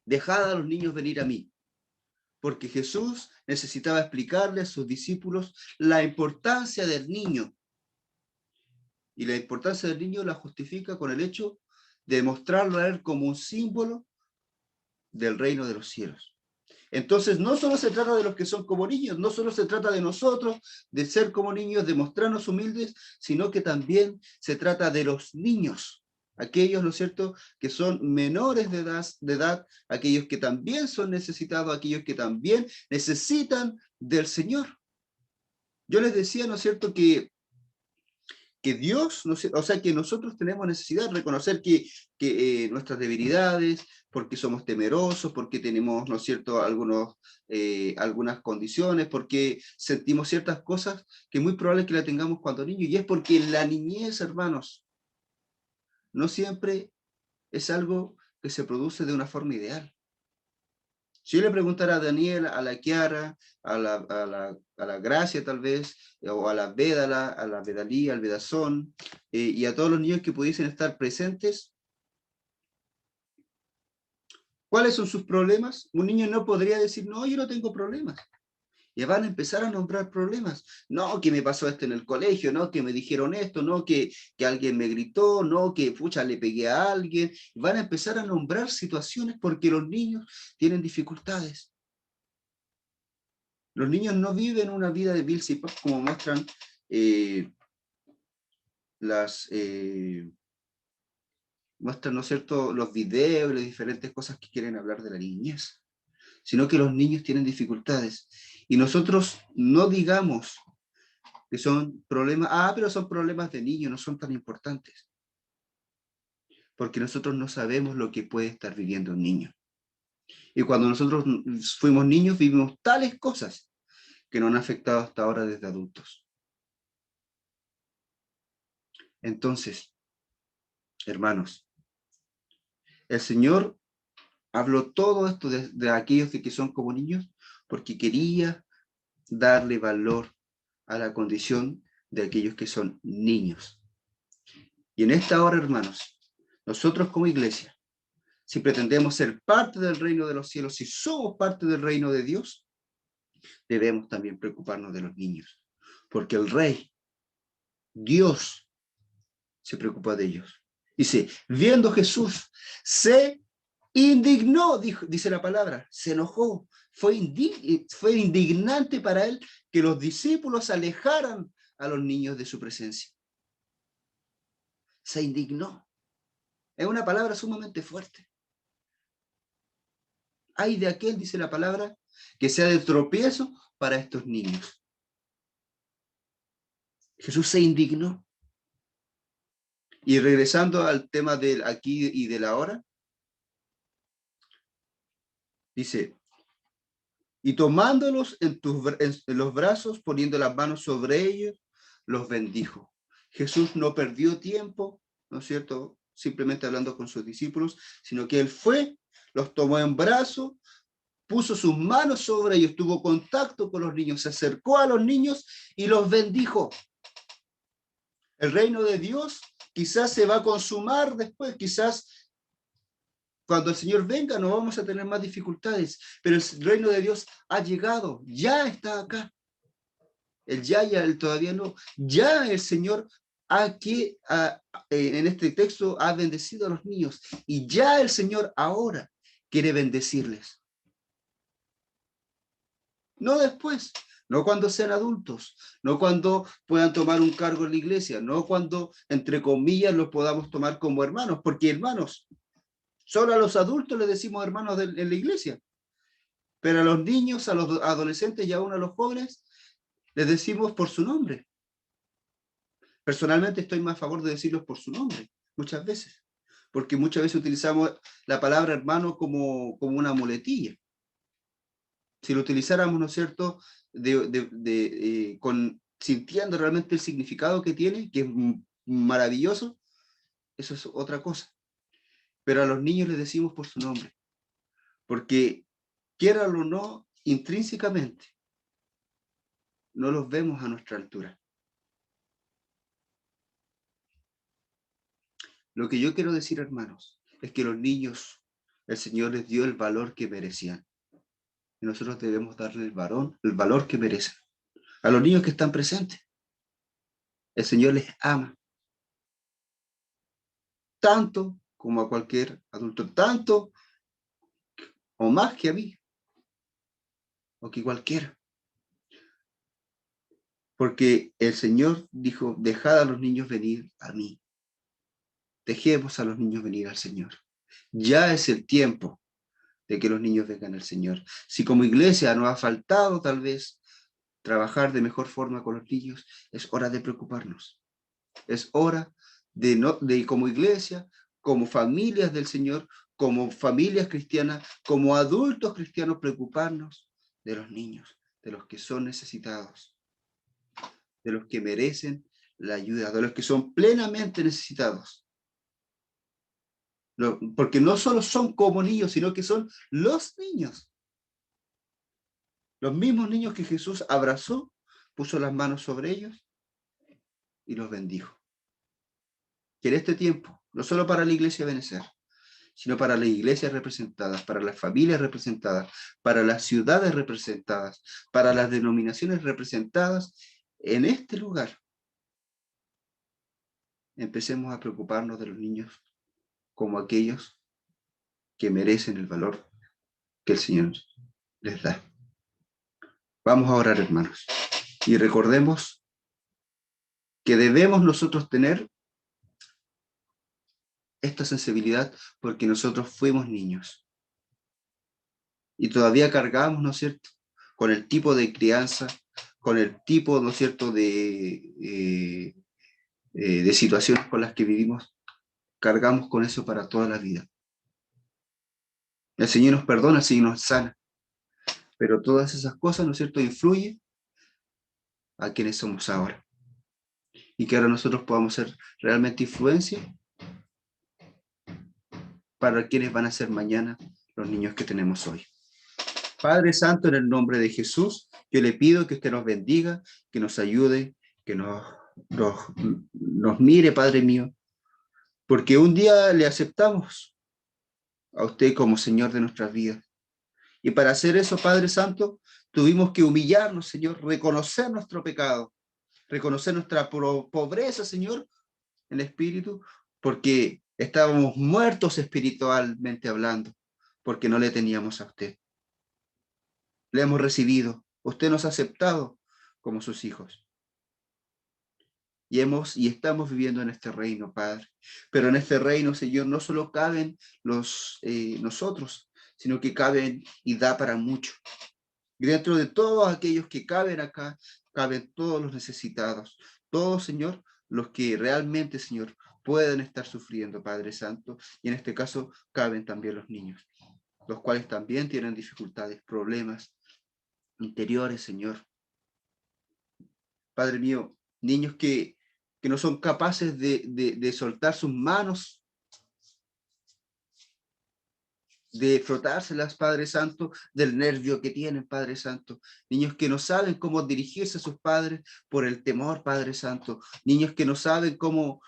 dejad a los niños venir a mí. Porque Jesús necesitaba explicarle a sus discípulos la importancia del niño. Y la importancia del niño la justifica con el hecho de mostrarlo a él como un símbolo del reino de los cielos. Entonces, no solo se trata de los que son como niños, no solo se trata de nosotros, de ser como niños, de mostrarnos humildes, sino que también se trata de los niños, aquellos, ¿no es cierto?, que son menores de edad, aquellos que también son necesitados, aquellos que también necesitan del Señor. Yo les decía, ¿no es cierto?, que Dios, no sé, o sea, que nosotros tenemos necesidad de reconocer que nuestras debilidades, porque somos temerosos, porque tenemos, ¿no es cierto?, algunas condiciones, porque sentimos ciertas cosas que es muy probable que la tengamos cuando niños, y es porque la niñez, hermanos, no siempre es algo que se produce de una forma ideal. Si yo le preguntara a Daniel, a la Kiara, a la Gracia tal vez, o a la Védala, a la Vedalí, al Vedazón, y a todos los niños que pudiesen estar presentes, ¿cuáles son sus problemas? Un niño no podría decir, no, yo no tengo problemas. Y van a empezar a nombrar problemas. No, que me pasó esto en el colegio, no, que me dijeron esto, no, que alguien me gritó, no, que pucha, le pegué a alguien. Van a empezar a nombrar situaciones porque los niños tienen dificultades. Los niños no viven una vida de Bill Pop como muestran muestran, ¿no es cierto?, los videos y las diferentes cosas que quieren hablar de la niñez, sino que los niños tienen dificultades. Y nosotros no digamos que son problemas, pero son problemas de niños, no son tan importantes. Porque nosotros no sabemos lo que puede estar viviendo un niño. Y cuando nosotros fuimos niños, vivimos tales cosas que nos han afectado hasta ahora desde adultos. Entonces, hermanos, el Señor habló todo esto de aquellos que son como niños porque quería darle valor a la condición de aquellos que son niños. Y en esta hora, hermanos, nosotros como iglesia, si pretendemos ser parte del reino de los cielos, si somos parte del reino de Dios, debemos también preocuparnos de los niños, porque el Rey, Dios, se preocupa de ellos. Dice, viendo Jesús, se indignó, dice la palabra, se enojó, fue indignante para él que los discípulos alejaran a los niños de su presencia. Se indignó. Es una palabra sumamente fuerte. Ay de aquel, dice la palabra, que sea de tropiezo para estos niños. Jesús se indignó. Y regresando al tema del aquí y del ahora, dice, y tomándolos en los brazos, poniendo las manos sobre ellos, los bendijo. Jesús no perdió tiempo, ¿no es cierto?, simplemente hablando con sus discípulos, sino que él fue, los tomó en brazos, puso sus manos sobre ellos, tuvo contacto con los niños, se acercó a los niños y los bendijo. El reino de Dios quizás se va a consumar después, quizás cuando el Señor venga no vamos a tener más dificultades, pero el reino de Dios ha llegado, ya está acá. El todavía no. Ya el Señor aquí, en este texto, ha bendecido a los niños, y ya el Señor ahora quiere bendecirles. No después, no cuando sean adultos, no cuando puedan tomar un cargo en la iglesia, no cuando, entre comillas, los podamos tomar como hermanos, porque hermanos, solo a los adultos les decimos hermanos en la iglesia, pero a los niños, a los adolescentes y aún a los jóvenes, Les decimos por su nombre. Personalmente estoy más a favor de decirlos por su nombre, muchas veces, porque muchas veces utilizamos la palabra hermano como una muletilla. Si lo utilizáramos, ¿no es cierto?, sintiendo realmente el significado que tiene, que es maravilloso, eso es otra cosa. Pero a los niños les decimos por su nombre, porque quieran o no, intrínsecamente, no los vemos a nuestra altura. Lo que yo quiero decir, hermanos, es que los niños, el Señor les dio el valor que merecían. Y nosotros debemos darle el valor que merecen. A los niños que están presentes, el Señor les ama. Tanto como a cualquier adulto, tanto o más que a mí, o que cualquiera. Porque el Señor dijo, dejad a los niños venir a mí. Dejemos a los niños venir al Señor. Ya es el tiempo de que los niños vengan al Señor. Si como iglesia nos ha faltado tal vez trabajar de mejor forma con los niños, es hora de preocuparnos. Es hora de como iglesia, como familias del Señor, como familias cristianas, como adultos cristianos, preocuparnos de los niños, de los que son necesitados, de los que merecen la ayuda, de los que son plenamente necesitados. Porque no solo son como niños, sino que son los niños. Los mismos niños que Jesús abrazó, puso las manos sobre ellos y los bendijo. Que en este tiempo, no solo para la iglesia de Benecer, sino para las iglesias representadas, para las familias representadas, para las ciudades representadas, para las denominaciones representadas, en este lugar, empecemos a preocuparnos de los niños como aquellos que merecen el valor que el Señor les da. Vamos a orar, hermanos, y recordemos que debemos nosotros tener esta sensibilidad porque nosotros fuimos niños y todavía cargamos, ¿no es cierto?, con el tipo de crianza, con el tipo, ¿no es cierto?, de situaciones con las que vivimos, cargamos con eso para toda la vida. El Señor nos perdona, el Señor nos sana, pero todas esas cosas, ¿no es cierto?, influyen a quienes somos ahora. Y que ahora nosotros podamos ser realmente influencia para quienes van a ser mañana los niños que tenemos hoy. Padre Santo, en el nombre de Jesús, yo le pido que usted nos bendiga, que nos ayude, que nos mire, Padre mío, porque un día le aceptamos a usted como Señor de nuestras vidas. Y para hacer eso, Padre Santo, tuvimos que humillarnos, Señor, reconocer nuestro pecado, reconocer nuestra pobreza, Señor, en el espíritu, porque estábamos muertos espiritualmente hablando, porque no le teníamos a usted. Le hemos recibido, usted nos ha aceptado como sus hijos. Y estamos viviendo en este reino, Padre. Pero en este reino, Señor, no solo caben nosotros, sino que caben y da para mucho. Y dentro de todos aquellos que caben acá, caben todos los necesitados. Todos, Señor, los que realmente, Señor, pueden estar sufriendo, Padre Santo. Y en este caso, caben también los niños, los cuales también tienen dificultades, problemas interiores, Señor. Padre mío, niños que no son capaces de soltar sus manos, de frotárselas, Padre Santo, del nervio que tienen, Padre Santo. Niños que no saben cómo dirigirse a sus padres por el temor, Padre Santo. Niños que no saben con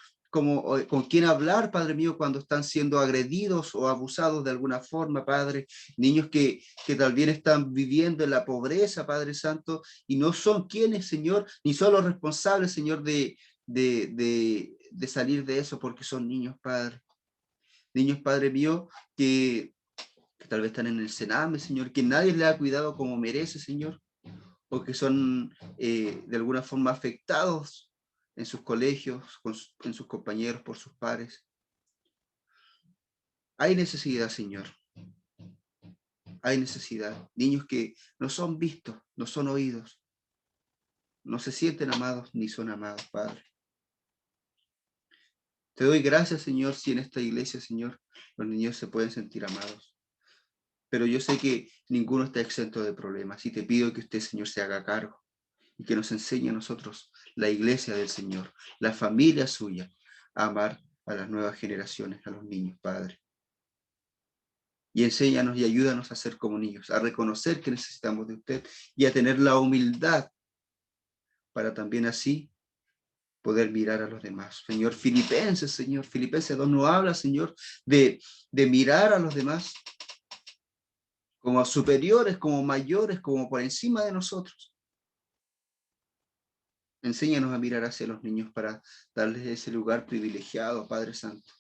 quién hablar, Padre mío, cuando están siendo agredidos o abusados de alguna forma, Padre. Niños que también están viviendo en la pobreza, Padre Santo, y no son quienes, Señor, ni son los responsables, Señor, de salir de eso, porque son niños, Padre. Niños, Padre mío, que tal vez están en el Sename, Señor, que nadie le ha cuidado como merece, Señor, o que son de alguna forma afectados en sus colegios, en sus compañeros, por sus pares. Hay necesidad, Señor. Hay necesidad. Niños que no son vistos, no son oídos. no se sienten amados ni son amados, Padre. Te doy gracias, Señor, si en esta iglesia, Señor, los niños se pueden sentir amados. Pero yo sé que ninguno está exento de problemas y te pido que usted, Señor, se haga cargo y que nos enseñe a nosotros, la iglesia del Señor, la familia suya, a amar a las nuevas generaciones, a los niños, Padre. Y enséñanos y ayúdanos a ser como niños, a reconocer que necesitamos de usted y a tener la humildad para también así poder mirar a los demás. Señor, Filipenses 2 nos habla, Señor, de mirar a los demás como superiores, como mayores, como por encima de nosotros. Enséñanos a mirar hacia los niños para darles ese lugar privilegiado, Padre Santo.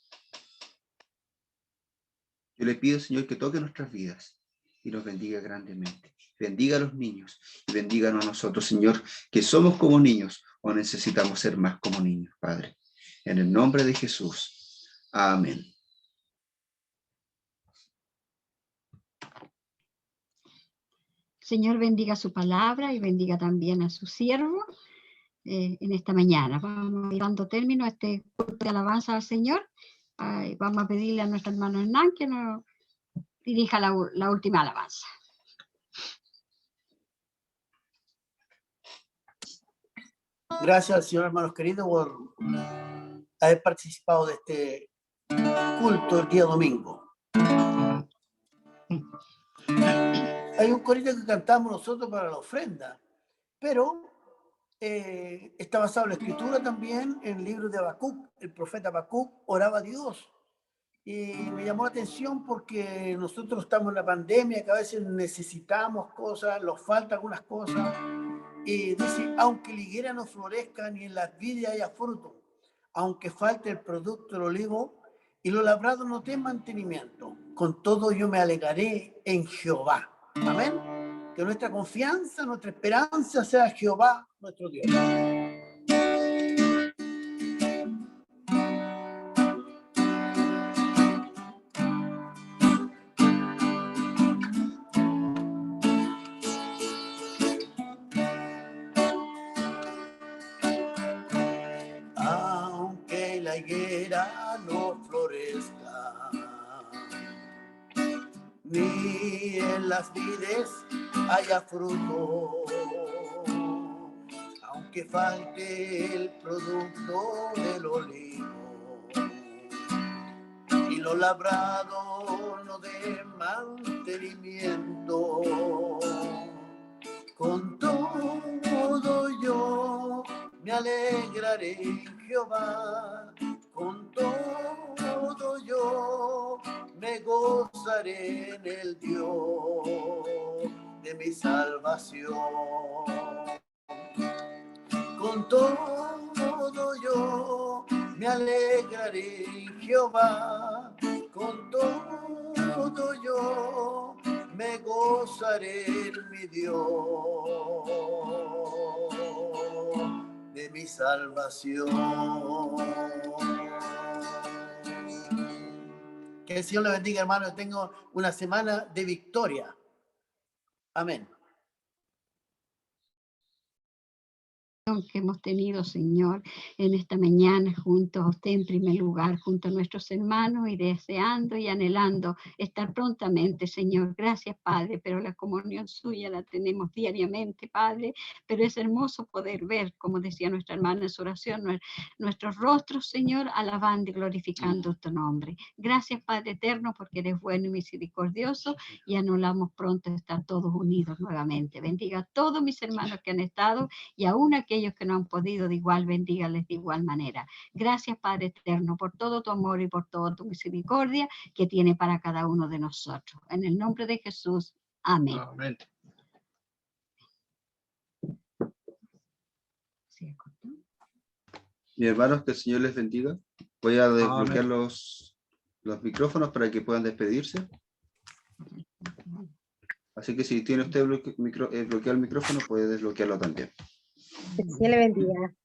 Yo le pido, Señor, que toque nuestras vidas y nos bendiga grandemente. Bendiga a los niños y bendíganos a nosotros, Señor, que somos como niños o necesitamos ser más como niños, Padre. En el nombre de Jesús. Amén. Señor bendiga su palabra y bendiga también a su siervo en esta mañana. Vamos a ir dando término a este culto de alabanza al Señor. Vamos a pedirle a nuestro hermano Hernán que nos dirija la última alabanza. Gracias, Señor, hermanos queridos, por haber participado de este culto el día domingo. Hay un corito que cantamos nosotros para la ofrenda, pero está basado en la escritura también, en el libro de Habacuc. El profeta Habacuc oraba a Dios y me llamó la atención porque nosotros estamos en la pandemia, que a veces necesitamos cosas, nos faltan algunas cosas, y dice: aunque la higuera no florezca ni en las vides haya fruto, aunque falte el producto del olivo y los labrados no den mantenimiento, con todo yo me alegraré en Jehová. Amén. Que nuestra confianza, nuestra esperanza sea Jehová, nuestro Dios. Aunque la higuera no florezca, ni en las vides haya fruto, aunque falte el producto del olivo y lo labrado no dé mantenimiento, con todo yo me alegraré en Jehová, con todo yo me gozaré en el Dios de mi salvación. Con todo yo me alegraré en Jehová, con todo yo me gozaré en mi Dios de mi salvación. Que el Señor le bendiga, hermano. Tengo una semana de victoria. Amén. Que hemos tenido, Señor, en esta mañana junto a usted en primer lugar, junto a nuestros hermanos y deseando y anhelando estar prontamente, Señor. Gracias, Padre, pero la comunión suya la tenemos diariamente, Padre, pero es hermoso poder ver, como decía nuestra hermana en su oración, nuestros rostros, Señor, alabando y glorificando tu nombre. Gracias, Padre eterno, porque eres bueno y misericordioso y anhelamos pronto estar todos unidos nuevamente. Bendiga a todos mis hermanos que han estado y aún aquellos que no han podido, de igual bendígales de igual manera. Gracias, Padre eterno, por todo tu amor y por toda tu misericordia que tiene para cada uno de nosotros. En el nombre de Jesús, amén. Amén. Mis hermanos, que el Señor les bendiga. Voy a desbloquear los micrófonos para que puedan despedirse. Así que si tiene usted bloqueado el micrófono, puede desbloquearlo también. Que el Señor le bendiga.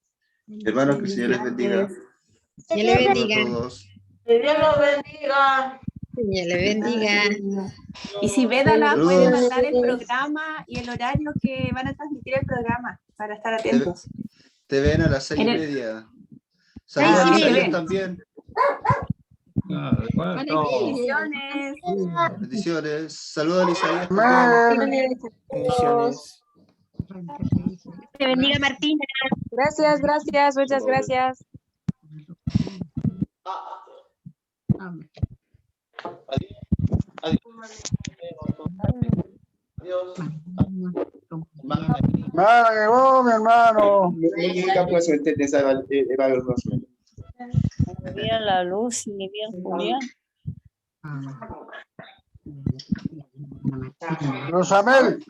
Hermanos, que el Señor les bendiga. Que le bendiga. A todos. Que Dios los bendiga. Señor le bendiga. Y si Vedana Saludos. puede mandar el programa y el horario que van a transmitir el programa para estar atentos. Te ven a las 6:30. Saludos a sí, Isaías ven. también. Bendiciones. Bendiciones. Saludos a Isaías. Amén. Bendiciones. Te bendiga, Martina. Gracias, gracias, muchas gracias. Amén. Nada, llegó, mi hermano. Bien la luz y bien Julián. Rosamel.